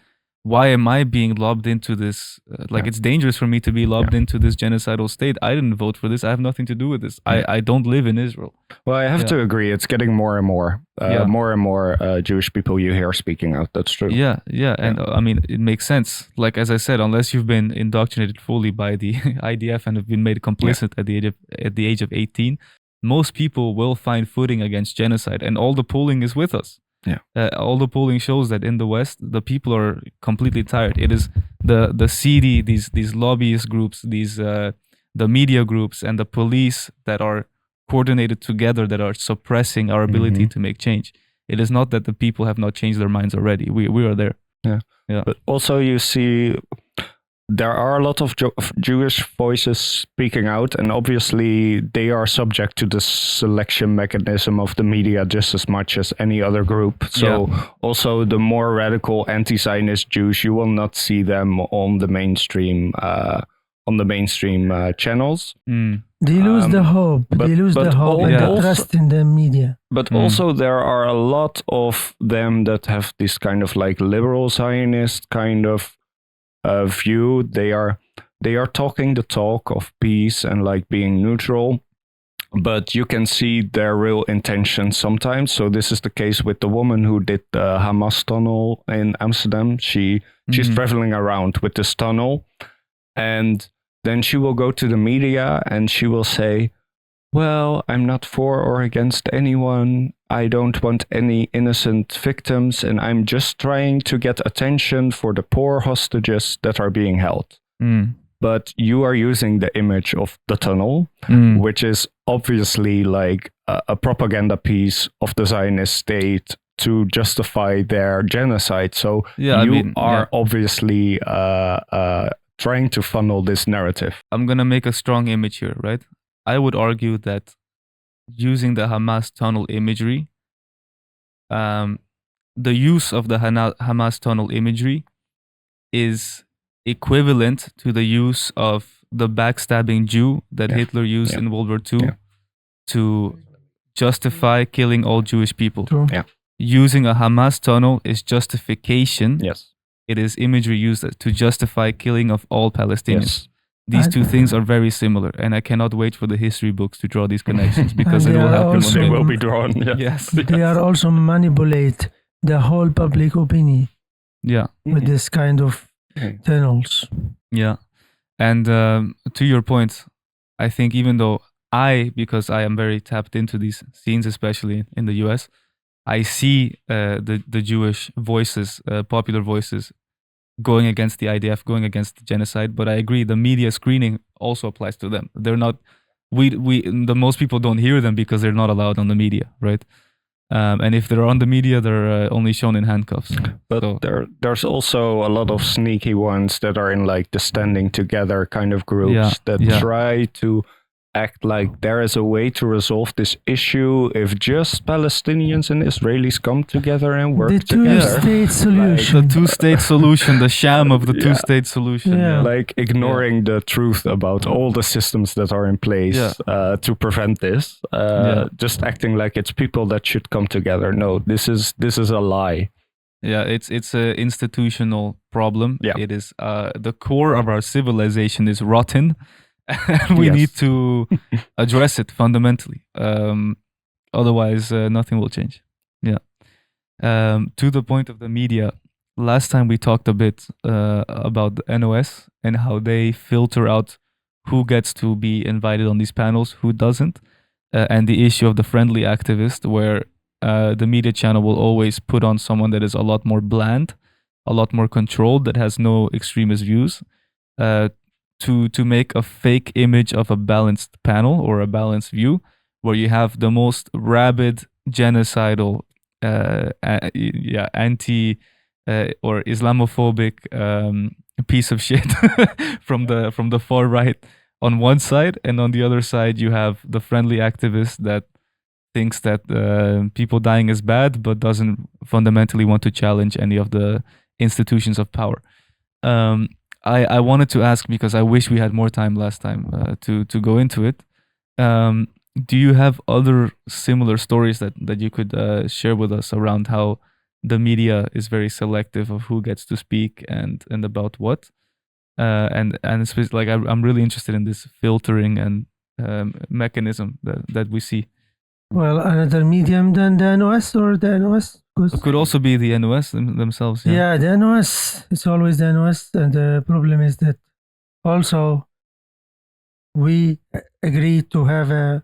why am I being lobbed into this? It's dangerous for me to be lobbed into this genocidal state. I didn't vote for this. I have nothing to do with this. I don't live in Israel. Well, I have to agree. It's getting more and more. More and more Jewish people you hear speaking out. That's true. And I mean, it makes sense. Like, as I said, unless you've been indoctrinated fully by the IDF and have been made complicit at the age of 18, most people will find footing against genocide, and all the polling is with us. Yeah. All the polling shows that in the West, the people are completely tired. It is the seedy, these lobbyist groups, the media groups, and the police that are coordinated together that are suppressing our ability to make change. It is not that the people have not changed their minds already. We are there. Yeah. But also you see there are a lot of Jewish voices speaking out, and obviously they are subject to the selection mechanism of the media just as much as any other group. So also the more radical anti-Zionist Jews, you will not see them on the mainstream channels. They lose the hope. They lose the hope and the trust in the media. But also there are a lot of them that have this kind of like liberal Zionist kind of view. They are talking the talk of peace and like being neutral, but you can see their real intentions sometimes. So this is the case with the woman who did the Hamas tunnel in Amsterdam. She's traveling around with this tunnel, and then she will go to the media and she will say, well, I'm not for or against anyone. I don't want any innocent victims, and I'm just trying to get attention for the poor hostages that are being held. But you are using the image of the tunnel, which is obviously like a propaganda piece of the Zionist state to justify their genocide. So you are obviously trying to funnel this narrative. I'm going to make a strong image here, right? I would argue that using the Hamas tunnel imagery, the use of the Hamas tunnel imagery is equivalent to the use of the backstabbing Jew that Hitler used in World War II to justify killing all Jewish people. Using a Hamas tunnel is justification. It is imagery used to justify killing of all Palestinians. These two things are very similar, and I cannot wait for the history books to draw these connections because it will happen. They will be drawn. They are also manipulate the whole public opinion. With this kind of tunnels. And to your point, I think even though because I am very tapped into these scenes, especially in the US, I see the Jewish voices, popular voices, going against the IDF, going against the genocide. But I agree, the media screening also applies to them. They're not, the most people don't hear them because they're not allowed on the media, right? And if they're on the media, they're only shown in handcuffs. But there's also a lot of sneaky ones that are in like the standing together kind of groups that try to act like there is a way to resolve this issue if just Palestinians and Israelis come together and work together. The two-state solution. The two-state solution, the sham of the two-state solution. Like ignoring the truth about all the systems that are in place to prevent this. Just acting like it's people that should come together. No, this is a lie. It's an institutional problem. It is the core of our civilization is rotten. And we need to address it fundamentally. Otherwise, nothing will change. To the point of the media, last time we talked a bit about the NOS and how they filter out who gets to be invited on these panels, who doesn't, and the issue of the friendly activist, where the media channel will always put on someone that is a lot more bland, a lot more controlled, that has no extremist views, to make a fake image of a balanced panel or a balanced view, where you have the most rabid, genocidal, anti or Islamophobic piece of shit from the far right on one side, and on the other side you have the friendly activist that thinks that people dying is bad, but doesn't fundamentally want to challenge any of the institutions of power. I wanted to ask, because I wish we had more time last time to go into it. Do you have other similar stories that you could share with us around how the media is very selective of who gets to speak and about what? And like I'm really interested in this filtering and mechanism that we see. Well, another medium than the NOS or the NOS? It could also be the NOS themselves. Yeah, the NOS. It's always the NOS. And the problem is that also we agree to have a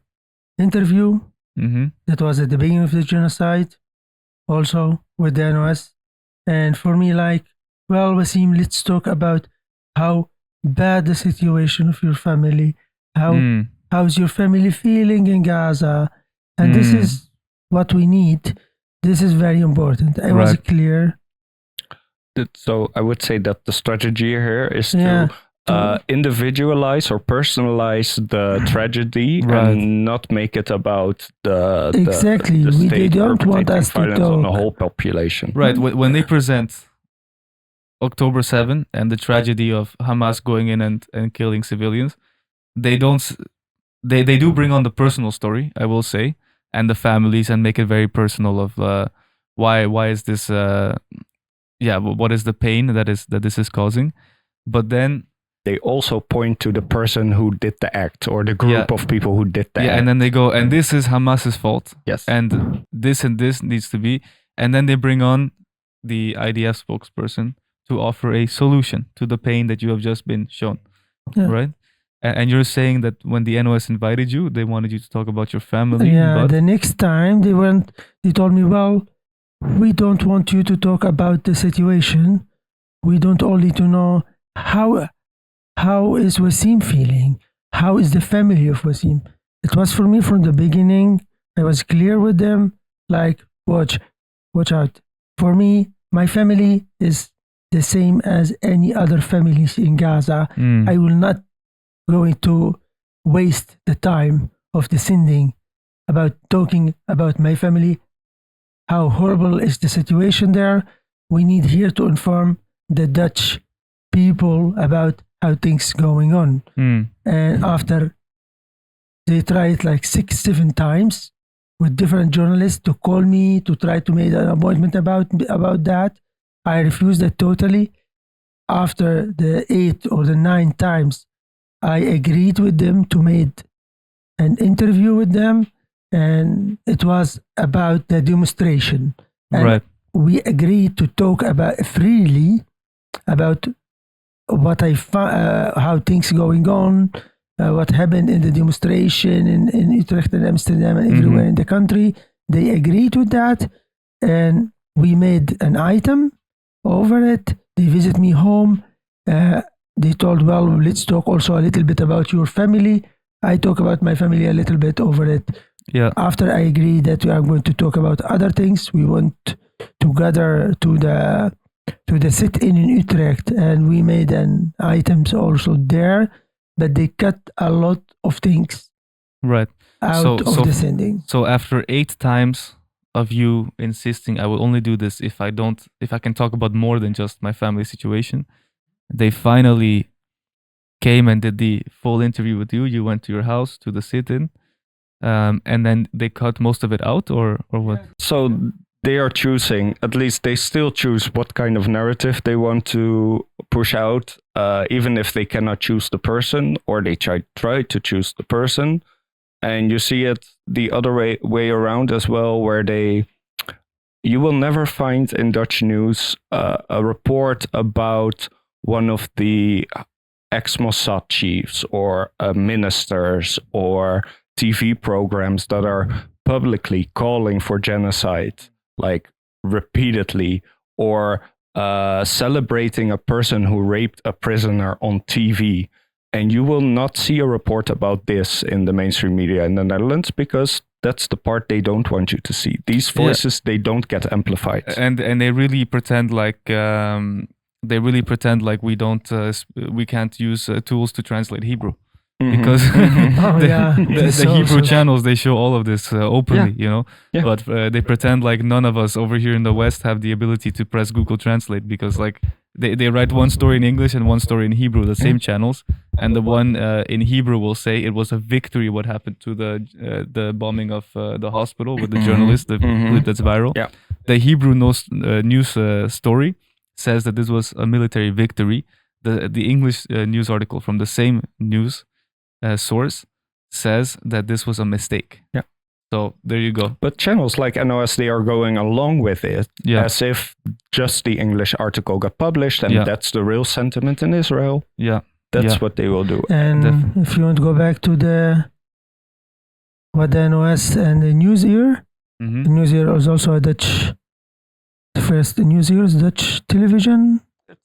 interview Mm-hmm. that was at the beginning of the genocide, also with the NOS. And for me, like, well, Wasim, let's talk about how bad the situation of your family, how's your family feeling in Gaza, and this is what we need. This is very important. I was Right. clear. So I would say that the strategy here is Yeah. to individualize or personalize the tragedy Right. and not make it about the Exactly. the They state don't want perpetrating us to violence on the talk. whole population. Right. When they present October 7 and the tragedy of Hamas going in and killing civilians, they don't. They do bring on the personal story, I will say, and the families, and make it very personal of why is this what is the pain that this is causing. But then They also point to the person who did the act or the group of people who did the act. and then they go, and this is Hamas's fault, Yes. and this needs to be, and then they bring on the IDF spokesperson to offer a solution to the pain that you have just been shown. Yeah. Right. And you're saying that when the NOS invited you, they wanted you to talk about your family. Yeah, but the next time they told me, well, we don't want you to talk about the situation. We don't only to know how is Wasim feeling? How is the family of Wasim? It was for me from the beginning. I was clear with them, like, watch out. For me, my family is the same as any other families in Gaza. I will not going to waste the time of descending about talking about my family, how horrible is the situation there. We need here to inform the Dutch people about how things going on. And after they tried like 6-7 times with different journalists to call me to try to make an appointment about that, I refused it totally. After the 8 or the 9 times I agreed with them to make an interview with them, and it was about the demonstration. And right. we agreed to talk about freely about what how things going on, what happened in the demonstration in Utrecht and Amsterdam and everywhere in the country. They agreed with that, and we made an item over it. They visit me home. They told, well, let's talk also a little bit about your family. I talk about my family a little bit over it. Yeah. After I agree that we are going to talk about other things, we went together to the sit-in in Utrecht, and we made an items also there, but they cut a lot of things right out of the sending. So after 8 times of you insisting I will only do this if I can talk about more than just my family situation, they finally came and did the full interview with you. You went to your house to the sit-in, and then they cut most of it out, or what? So they are choosing, at least they still choose what kind of narrative they want to push out, even if they cannot choose the person, or they try to choose the person. And you see it the other way around as well, where you will never find in Dutch news a report about one of the ex-Mossad chiefs or ministers or TV programs that are publicly calling for genocide, like repeatedly, or celebrating a person who raped a prisoner on TV. And you will not see a report about this in the mainstream media in the Netherlands, because that's the part they don't want you to see. These voices, they don't get amplified. And they really pretend like we don't we can't use tools to translate Hebrew. Because the Hebrew channels, they show all of this openly, you know. Yeah. But they pretend like none of us over here in the West have the ability to press Google Translate, because like they write one story in English and one story in Hebrew, the same channels, and the one in Hebrew will say it was a victory what happened to the bombing of the hospital with the journalist, the clip that's viral. Yeah. The Hebrew news story says that this was a military victory. The English news article from the same news source says that this was a mistake. Yeah. So there you go. But channels like NOS, they are going along with it as if just the English article got published and that's the real sentiment in Israel. Yeah. That's what they will do. And if you want to go back to what the NOS and the Newseer. Mm-hmm. The Newseer is also a Dutch. The first Newseer is Dutch television.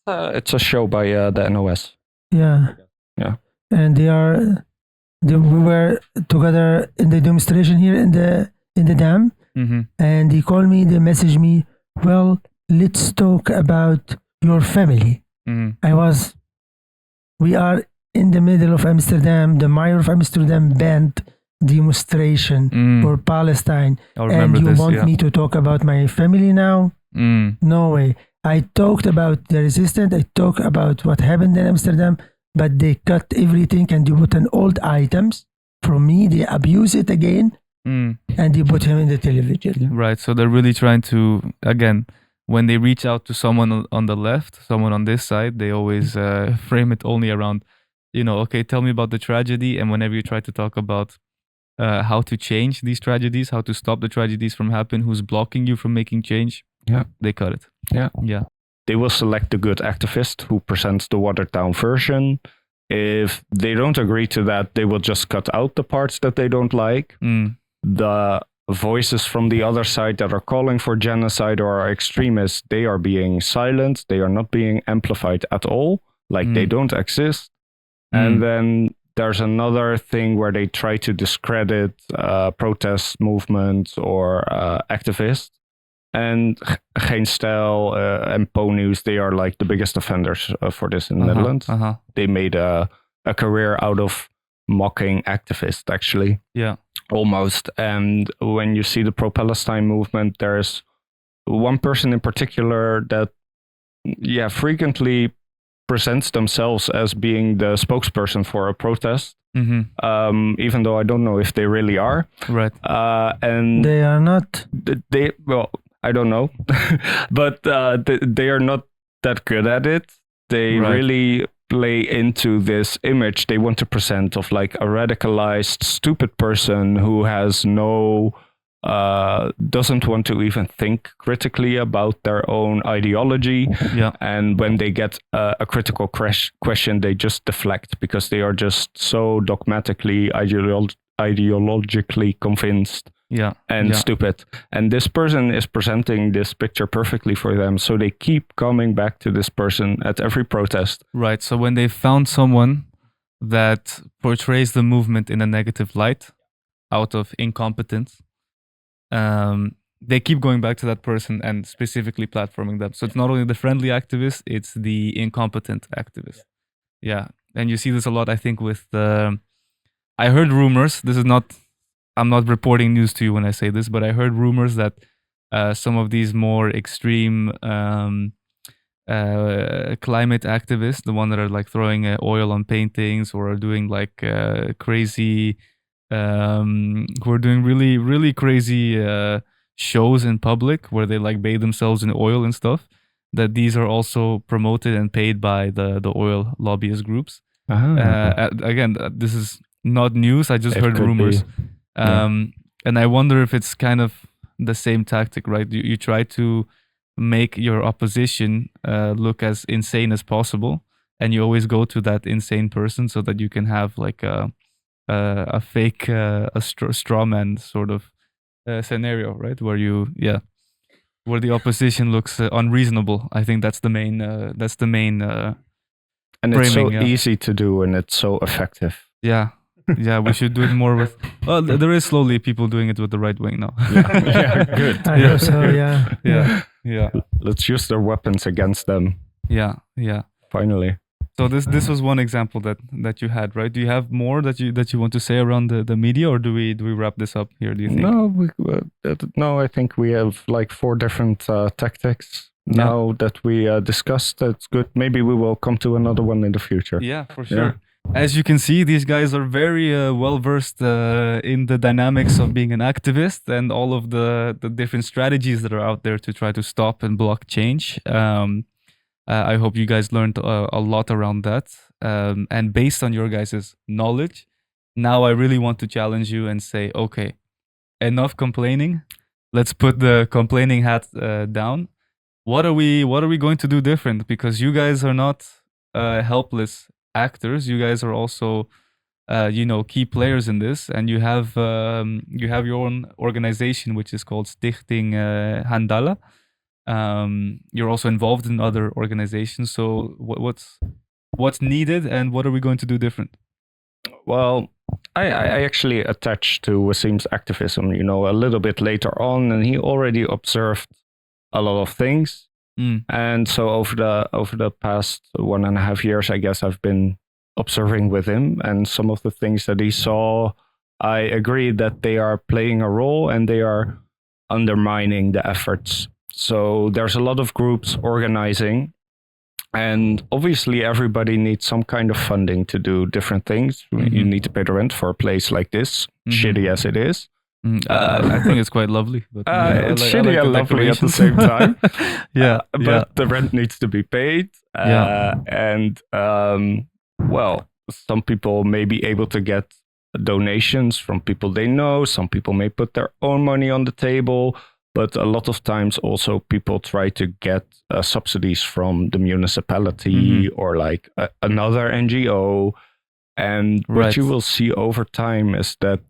It's a show by the NOS. Yeah. Yeah. And we were together in the demonstration here in the dam. Mm-hmm. And they called me, they messaged me, well, let's talk about your family. Mm-hmm. We are in the middle of Amsterdam. The mayor of Amsterdam banned demonstration for Palestine. And you want me to talk about my family now? No way. I talked about the resistance. I talked about what happened in Amsterdam, but they cut everything and they put on old items from me. They abuse it again and they put him in the television. Right. So they're really trying to, again, when they reach out to someone on the left, someone on this side, they always frame it only around, okay, tell me about the tragedy. And whenever you try to talk about how to change these tragedies, how to stop the tragedies from happening, who's blocking you from making change, they cut it. Yeah. They will select the good activist who presents the watered down version. If they don't agree to that, they will just cut out the parts that they don't like. The voices from the other side that are calling for genocide or are extremists, they are being silenced. They are not being amplified at all. Like they don't exist. And then there's another thing where they try to discredit protest movements or activists. And Geen Stijl and Po News, they are like the biggest offenders for this in the Netherlands. They made a career out of mocking activists, actually. Yeah. Almost. And when you see the pro-Palestine movement, there's one person in particular that, frequently presents themselves as being the spokesperson for a protest. Even though I don't know if they really are. Right. And they are not. I don't know, but they are not that good at it. They really play into this image they want to present of like a radicalized, stupid person who has doesn't want to even think critically about their own ideology. Yeah. And when they get a critical question, they just deflect because they are just so dogmatically, ideologically convinced. And stupid. And this person is presenting this picture perfectly for them. So they keep coming back to this person at every protest. Right. So when they found someone that portrays the movement in a negative light out of incompetence, they keep going back to that person and specifically platforming them. So it's not only the friendly activist, it's the incompetent activist. Yeah. And you see this a lot, I think, with I heard rumors. I'm not reporting news to you when I say this, but I heard rumors that some of these more extreme climate activists, the one that are like throwing oil on paintings or are doing like crazy, who are doing really, really crazy shows in public where they like bathe themselves in oil and stuff, that these are also promoted and paid by the oil lobbyist groups. Again, this is not news. I just heard rumors. And I wonder if it's kind of the same tactic, right? You try to make your opposition look as insane as possible, and you always go to that insane person so that you can have like a fake straw man sort of scenario, right? Where where the opposition looks unreasonable. I think that's the main and framing, it's so easy to do, and it's so effective. Yeah, we should do it more with. Well, there is slowly people doing it with the right wing now. Good. I hope so. Yeah. Let's use their weapons against them. Yeah. Finally. So this was one example that you had, right? Do you have more that you want to say around the media, or do we wrap this up here? Do you think? No, I think we have like 4 different tactics now that we discussed. That's good. Maybe we will come to another one in the future. Yeah, for sure. Yeah. As you can see, these guys are very well versed in the dynamics of being an activist and all of the different strategies that are out there to try to stop and block change. I hope you guys learned a lot around that. And based on your guys' knowledge, now I really want to challenge you and say, okay, enough complaining. Let's put the complaining hat down. What are we going to do different? Because you guys are not helpless actors. You guys are also key players in this, and you have your own organization which is called Stichting Handala. You're also involved in other organizations. So what's needed, and what are we going to do different? Well, I actually attached to Wasim's activism, a little bit later on, and he already observed a lot of things. And so over the past 1.5 years, I guess I've been observing with him, and some of the things that he saw, I agree that they are playing a role and they are undermining the efforts. So there's a lot of groups organizing, and obviously everybody needs some kind of funding to do different things. You need to pay the rent for a place like this, shitty as it is. I think it's quite lovely. But it's shitty and lovely at the same time. But the rent needs to be paid. And well, some people may be able to get donations from people they know. Some people may put their own money on the table. But a lot of times also people try to get subsidies from the municipality or like another NGO. And what you will see over time is that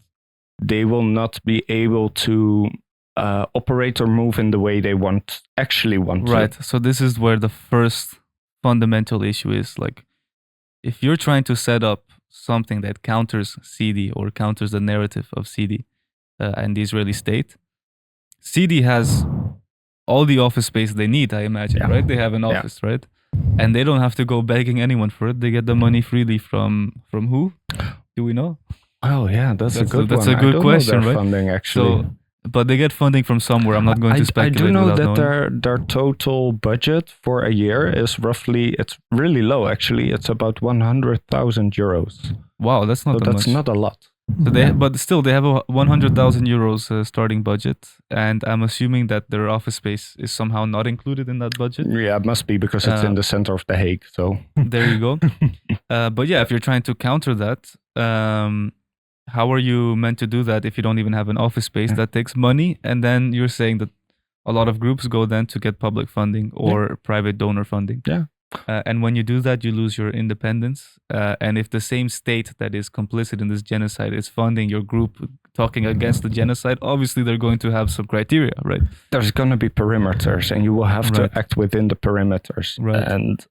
they will not be able to operate or move in the way they actually want to. Right. So this is where the first fundamental issue is. Like, if you're trying to set up something that counters CD or counters the narrative of CD and the Israeli state, CD has all the office space they need, I imagine, right? They have an office, right? And they don't have to go begging anyone for it. They get the money freely from who? Do we know? Oh yeah, that's a good That's one. a good question, right? Funding actually. But they get funding from somewhere. I'm not going to speculate. I do know that knowing. their total budget for a year is roughly, it's really low actually. It's about 100,000 euros. Wow, that's not that's much. not a lot. So but still, they have a 100,000 euros starting budget, and I'm assuming that their office space is somehow not included in that budget. Yeah, it must be because it's in the center of The Hague. So there you go. But yeah, if you're trying to counter that, how are you meant to do that if you don't even have an office space? That takes money, and then you're saying that a lot of groups go then to get public funding or private donor funding. Yeah. And when you do that, you lose your independence. And if the same state that is complicit in this genocide is funding your group talking against the genocide, obviously they're going to have some criteria, right? There's going to be perimeters, and you will have to act within the perimeters. Right. And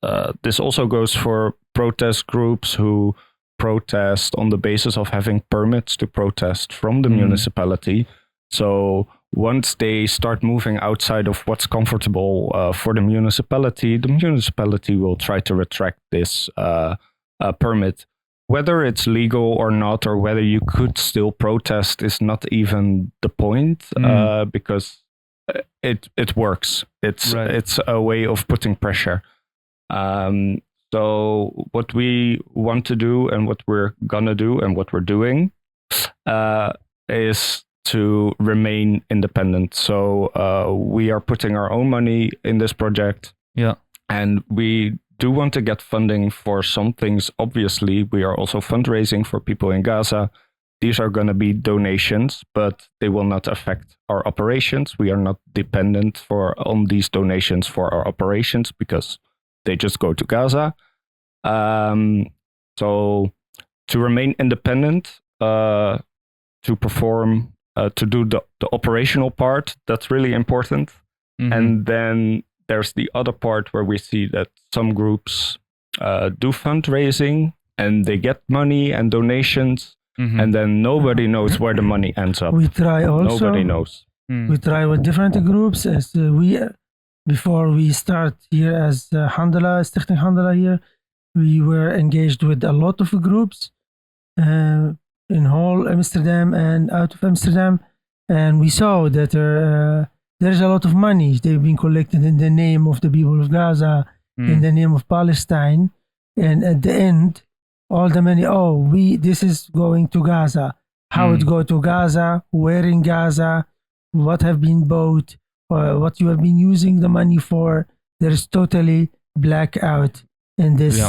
this also goes for protest groups who protest on the basis of having permits to protest from the municipality. So once they start moving outside of what's comfortable for the municipality will try to retract this permit. Whether it's legal or not, or whether you could still protest, is not even the point, because it works. It's a way of putting pressure. So what we want to do, and what we're gonna do, and what we're doing, is to remain independent. So we are putting our own money in this project. Yeah. And we do want to get funding for some things. Obviously, we are also fundraising for people in Gaza. These are going to be donations, but they will not affect our operations. We are not dependent on these donations for our operations because they just go to Gaza. So to remain independent, to perform, to do the operational part, that's really important. And then there's the other part where we see that some groups do fundraising and they get money and donations, and then nobody knows where the money ends up. We try also. Nobody knows. We try with different groups. As before we start here as Handala, Stichting Handala here, we were engaged with a lot of groups. In whole Amsterdam and out of Amsterdam, and we saw that there's a lot of money. They've been collected in the name of the people of Gaza, in the name of Palestine, and at the end, all the money. This is going to Gaza. How it go to Gaza? Where in Gaza? What have been bought? What you have been using the money for? There is totally blackout in this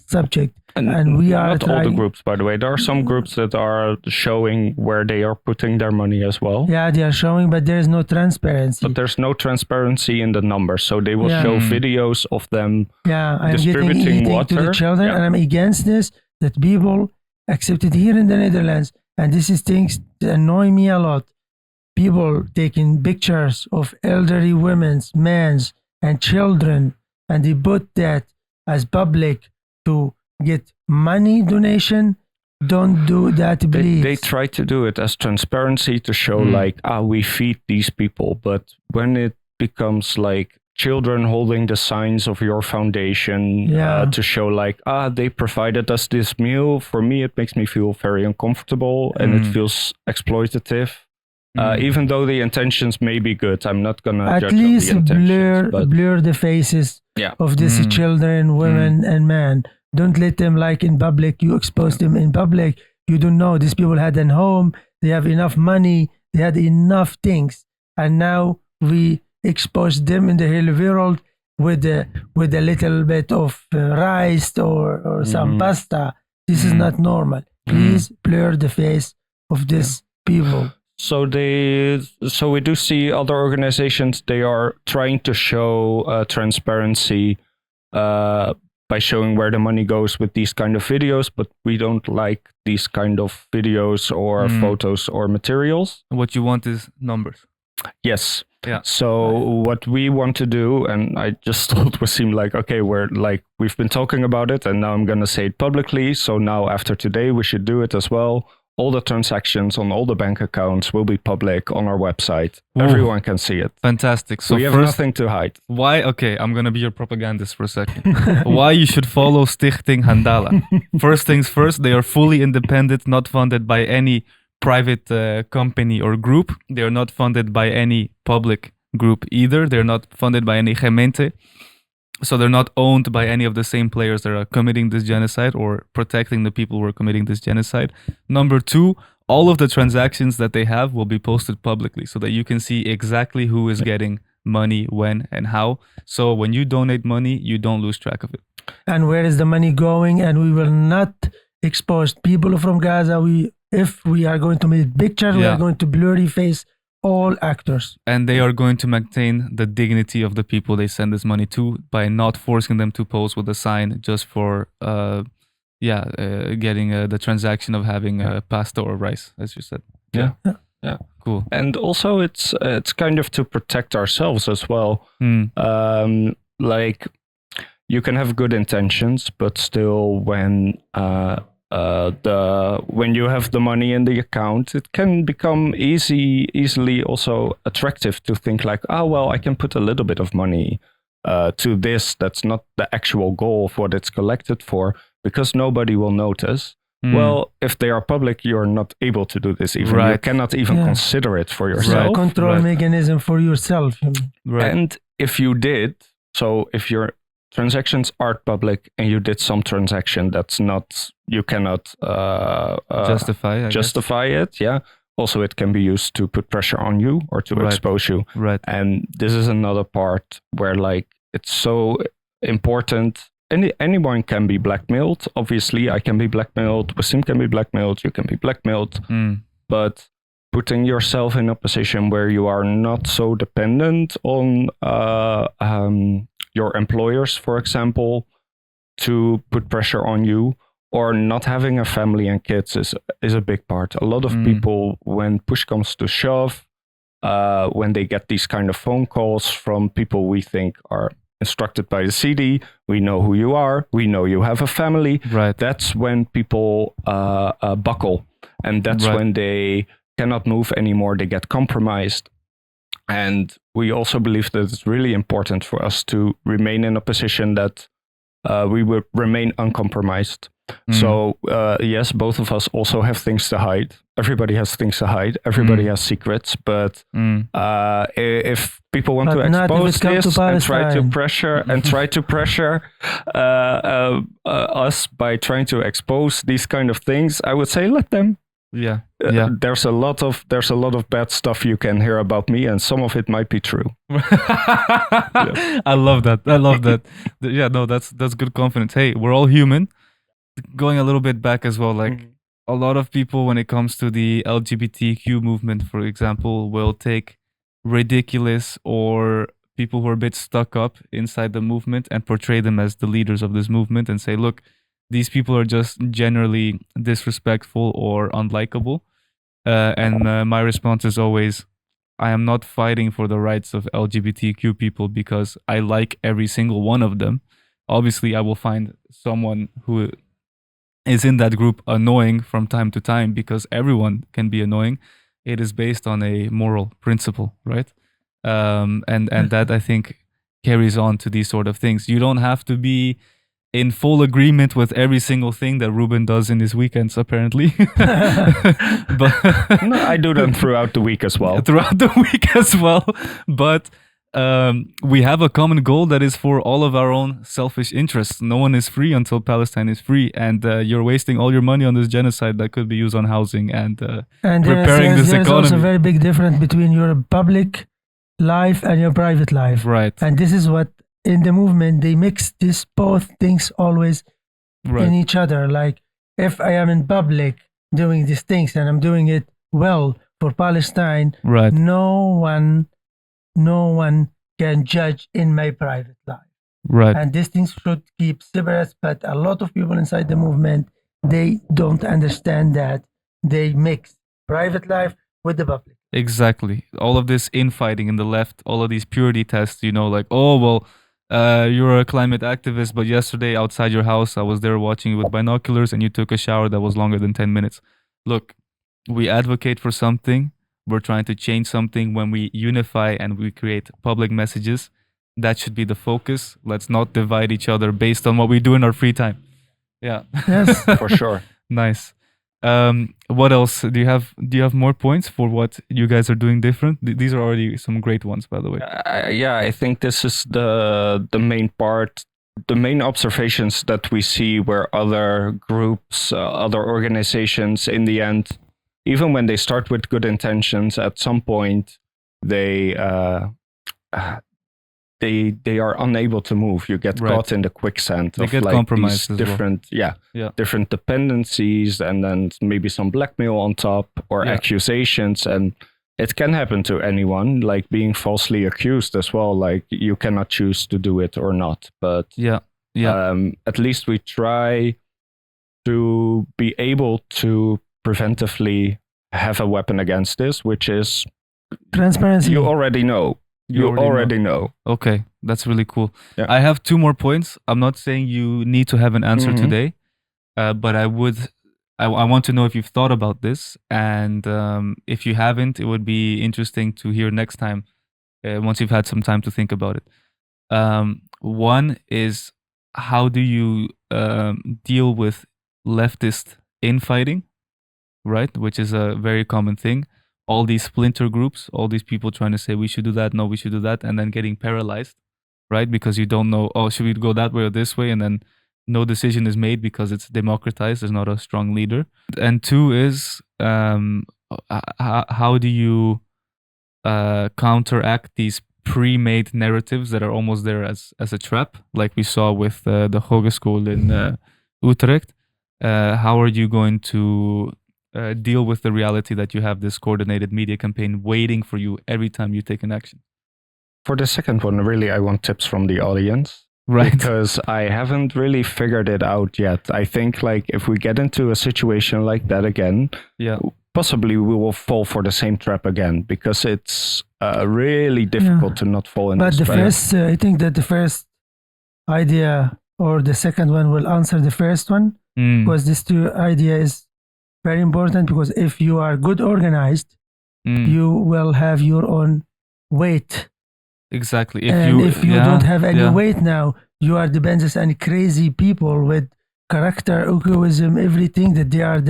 subject. And we are not all the groups, by the way. There are some groups that are showing where they are putting their money as well. Yeah, they are showing, but there is no transparency. But there's no transparency in the numbers. So they will show videos of them I'm distributing getting eating water to the children, and I'm against this, that people accepted here in the Netherlands, and this is things that annoy me a lot. People taking pictures of elderly women's, men's, and children, and they put that as public to get money donation. Don't do that, please. They try to do it as transparency to show like, we feed these people. But when it becomes like children holding the signs of your foundation to show like, they provided us this meal, for me, it makes me feel very uncomfortable and it feels exploitative. Even though the intentions may be good, I'm not going to judge At least on the intentions. blur the faces of these children, women, and men. Don't let them like in public. You expose them in public. You don't know. These people had a home. They have enough money. They had enough things. And now we expose them in the whole world with a little bit of rice or some pasta. This is not normal. Please blur the face of these people. So we do see other organizations, they are trying to show transparency by showing where the money goes with these kind of videos, but we don't like these kind of videos or photos or materials. What you want is numbers. Yes. Yeah. So what we want to do, and I just told Wasim like, okay, we've been talking about it and now I'm going to say it publicly. So now after today, we should do it as well. All the transactions on all the bank accounts will be public on our website. Ooh. Everyone can see it. Fantastic. So we have nothing to hide. Why? Okay, I'm going to be your propagandist for a second. Why you should follow Stichting Handala. First things first, they are fully independent, not funded by any private company or group. They are not funded by any public group either. They're not funded by any gemeente. So they're not owned by any of the same players that are committing this genocide or protecting the people who are committing this genocide. Number two, all of the transactions that they have will be posted publicly so that you can see exactly who is getting money, when, and how. So when you donate money, you don't lose track of it. And where is the money going? And we will not expose people from Gaza. If we are going to make pictures, we are going to blurry face all actors. And they are going to maintain the dignity of the people they send this money to by not forcing them to pose with a sign just for getting the transaction of having pasta or rice, as you said. Yeah. Cool. And also it's kind of to protect ourselves as well. Like you can have good intentions, but still when you have the money in the account, it can become easily also attractive to think like, I can put a little bit of money to this. That's not the actual goal of what it's collected for, because nobody will notice. Well, if they are public, you're not able to do this even. You cannot even consider it for yourself. It's a control mechanism for yourself. And if you did, so if your transactions are public and you did some transaction that's not, you cannot justify it. Yeah. Also, it can be used to put pressure on you or to expose you. Right. And this is another part where like it's so important. Anyone can be blackmailed. Obviously, I can be blackmailed. Wasim can be blackmailed. You can be blackmailed. But putting yourself in a position where you are not so dependent on your employers, for example, to put pressure on you, or not having a family and kids is a big part. A lot of people, when push comes to shove, when they get these kind of phone calls from people we think are instructed by the CD, we know who you are, we know you have a family. Right. That's when people buckle, and that's when they cannot move anymore. They get compromised. And we also believe that it's really important for us to remain in a position that we will remain uncompromised. So yes, both of us also have things to hide. Everybody has things to hide. Everybody has secrets. But if people want to expose this and try to pressure us by trying to expose these kind of things, I would say let them. Yeah. There's a lot of bad stuff you can hear about me, and some of it might be true. I love that. Yeah, no, that's good confidence. Hey, we're all human. Going a little bit back as well, like a lot of people when it comes to the LGBTQ movement, for example, will take ridiculous or people who are a bit stuck up inside the movement and portray them as the leaders of this movement and say, look, these people are just generally disrespectful or unlikable. And my response is always, I am not fighting for the rights of LGBTQ people because I like every single one of them. Obviously, I will find someone who is in that group annoying from time to time because everyone can be annoying. It is based on a moral principle, right? And that, I think, carries on to these sort of things. You don't have to be in full agreement with every single thing that Ruben does in his weekends, apparently. But No, I do them throughout the week as well. throughout the week as well. But we have a common goal that is for all of our own selfish interests. No one is free until Palestine is free, and you're wasting all your money on this genocide that could be used on housing and preparing this there's economy. also a very big difference between your public life and your private life. Right. And this is what in the movement they mix these both things always in each other. Like if I am in public doing these things and I'm doing it well for Palestine, Right. no one can judge in my private life. Right. And these things should keep separate, but a lot of people inside the movement, they don't understand that. They mix private life with the public. Exactly. All of this infighting in the left, all of these purity tests, like, oh, well, you're a climate activist, but yesterday outside your house, I was there watching you with binoculars and you took a shower that was longer than 10 minutes. Look, we advocate for something. We're trying to change something. When we unify and we create public messages, that should be the focus. Let's not divide each other based on what we do in our free time. Yeah. Yes. For sure. Nice. What else do you have? Do you have more points for what you guys are doing different? These are already some great ones, by the way. Yeah, I think this is the main part, the main observations that we see where other groups, other organizations, in the end, even when they start with good intentions, at some point they are unable to move. You get caught in the quicksand They of get like compromised these as well. different, different dependencies, and then maybe some blackmail on top or accusations, and it can happen to anyone, like being falsely accused as well. Like you cannot choose to do it or not, but at least we try to be able to preventively have a weapon against this, which is transparency. You already know. You already know. Okay, that's really cool. Yeah. I have 2 more points. I'm not saying you need to have an answer today, but I want to know if you've thought about this, and if you haven't, it would be interesting to hear next time, once you've had some time to think about it. One is, how do you deal with leftist infighting, right? Which is a very common thing. All these splinter groups, all these people trying to say we should do that, no, we should do that, and then getting paralyzed, right? Because you don't know, oh, should we go that way or this way? And then no decision is made because it's democratized. There's not a strong leader. And 2 is, how do you counteract these pre-made narratives that are almost there as a trap, like we saw with the Hogeschool in Utrecht? How are you going to deal with the reality that you have this coordinated media campaign waiting for you every time you take an action? For the second one, really, I want tips from the audience. Right. Because I haven't really figured it out yet. I think like if we get into a situation like that again, possibly we will fall for the same trap again, because it's really difficult to not fall in this trap. But I think that the first idea or the second one will answer the first one, because this 2 idea is very important, because if you are good organized, you will have your own weight. Exactly. If you don't have any weight now, you are dependent on crazy people with character, egoism, everything, that they are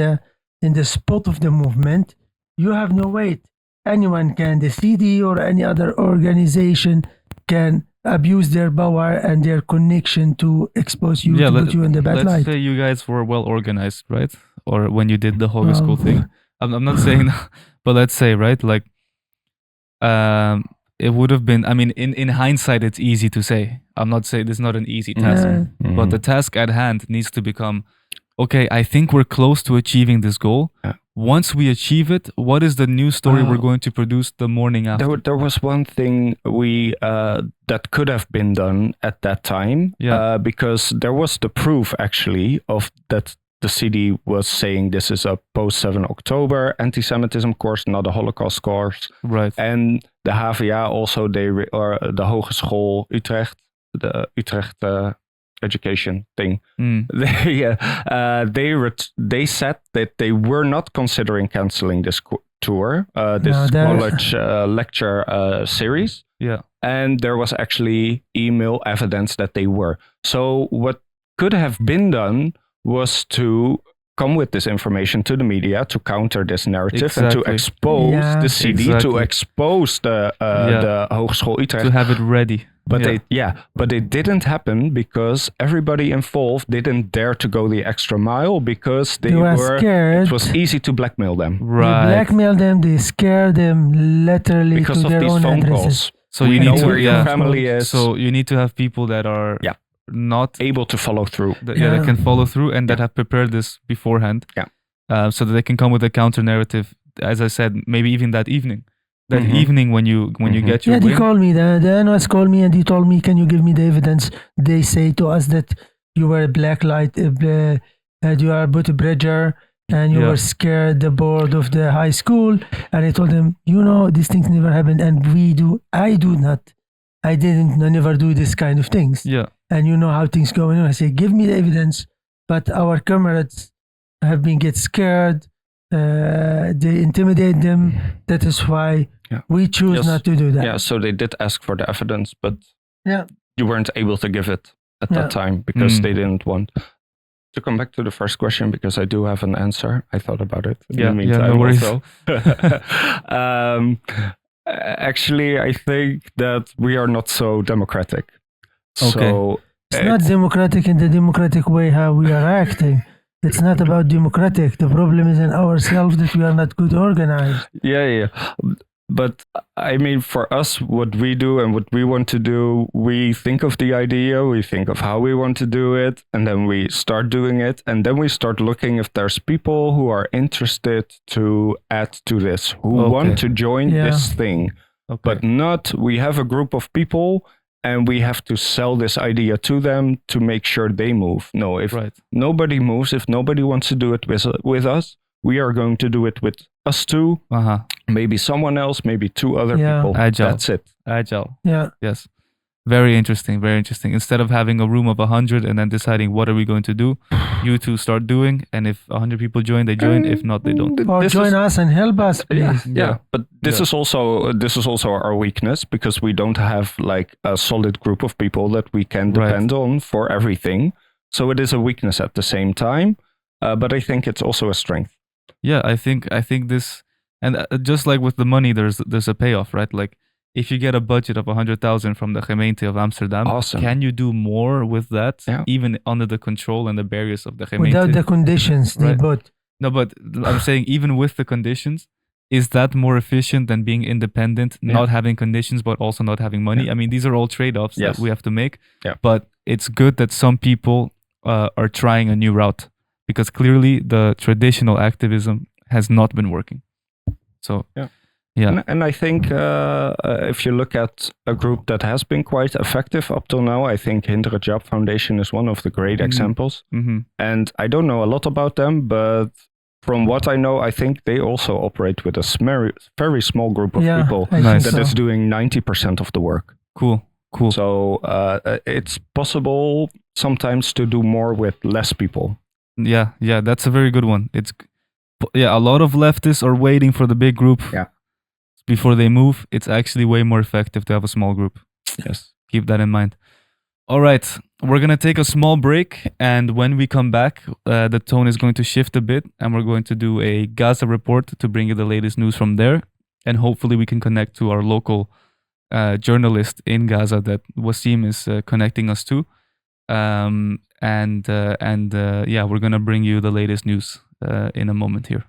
in the spot of the movement. You have no weight. Anyone can, the CD or any other organization can abuse their power and their connection to expose you, to put you in the bad light. Let's say you guys were well organized, right? Or when you did the Hogeschool thing. I'm not saying, but let's say, right? Like, it would have been, I mean, in hindsight, it's easy to say. I'm not saying this is not an easy task, but the task at hand needs to become, okay, I think we're close to achieving this goal. once we achieve it, what is the news story we're going to produce the morning after? There was one thing that could have been done at that time, because there was the proof actually of that the CD was saying this is a post-7 October anti-Semitism course, not a Holocaust course. Right. And the HVA also, or the Hogeschool Utrecht, the Utrecht education thing. They said that they were not considering canceling this tour, this college lecture series. Yeah. And there was actually email evidence that they were. So what could have been done was to come with this information to the media to counter this narrative and to expose the CD, to expose the Hogeschool Utrecht. To have it ready. But they didn't happen because everybody involved didn't dare to go the extra mile because they were scared. It was easy to blackmail them. Right. They blackmail them, they scare them literally because to their own phone addresses. Calls. So you need to where your family is. So you need to have people that are not able to follow through. That can follow through and that have prepared this beforehand. So that they can come with a counter narrative. As I said, maybe even that evening. That evening when you get your win. They called me. The NOS called me and he told me, "Can you give me the evidence?" They say to us that you were a black light, you are a boot bridger, and you were scared the board of the high school. And I told them, these things never happened, and I never do this kind of things. Yeah. And you know how things go. I say, give me the evidence. But our comrades have been get scared. They intimidate them. That is why we choose not to do that. Yeah, so they did ask for the evidence, but you weren't able to give it at that time because they didn't want. To come back to the first question, because I do have an answer. I thought about it in the meantime. No worries. Also. Actually, I think that we are not so democratic. Okay. So it's not democratic in the democratic way how we are acting. It's not about democratic. The problem is in ourselves that we are not good organized. Yeah. But I mean, for us, what we do and what we want to do, we think of the idea, we think of how we want to do it, and then we start doing it. And then we start looking if there's people who are interested to add to this, who want to join this thing. But not, we have a group of people and we have to sell this idea to them to make sure they move. No, if nobody moves, if nobody wants to do it with us, we are going to do it with us too. Maybe someone else, maybe two other people. Agile. That's it. Agile. Yeah. Yes. Very interesting. Very interesting. Instead of having a room of 100 and then deciding what are we going to do, you two start doing. And if 100 people join, they join. If not, they don't. Or join us and help us, please. Yeah. But this is also our weakness because we don't have like a solid group of people that we can depend on for everything. So it is a weakness at the same time. But I think it's also a strength. Yeah, I think this, and just like with the money, there's a payoff, right? Like if you get a budget of 100,000 from the gemeente of Amsterdam, can you do more with that, even under the control and the barriers of the gemeente? Without the conditions, No, but I'm saying even with the conditions, is that more efficient than being independent, not having conditions, but also not having money? I mean, these are all trade-offs that we have to make. But it's good that some people are trying a new route. Because clearly the traditional activism has not been working. So, And I think if you look at a group that has been quite effective up till now, I think Hindere Job Foundation is one of the great examples. And I don't know a lot about them, but from what I know, I think they also operate with a very small group of people that is doing 90% of the work. Cool. So it's possible sometimes to do more with less people. Yeah, that's a very good one. A lot of leftists are waiting for the big group before they move. It's actually way more effective to have a small group. Yes. Keep that in mind. All right, we're going to take a small break, and when we come back, the tone is going to shift a bit, and we're going to do a Gaza report to bring you the latest news from there, and hopefully we can connect to our local journalist in Gaza that Wasim is connecting us to. We're going to bring you the latest news in a moment here.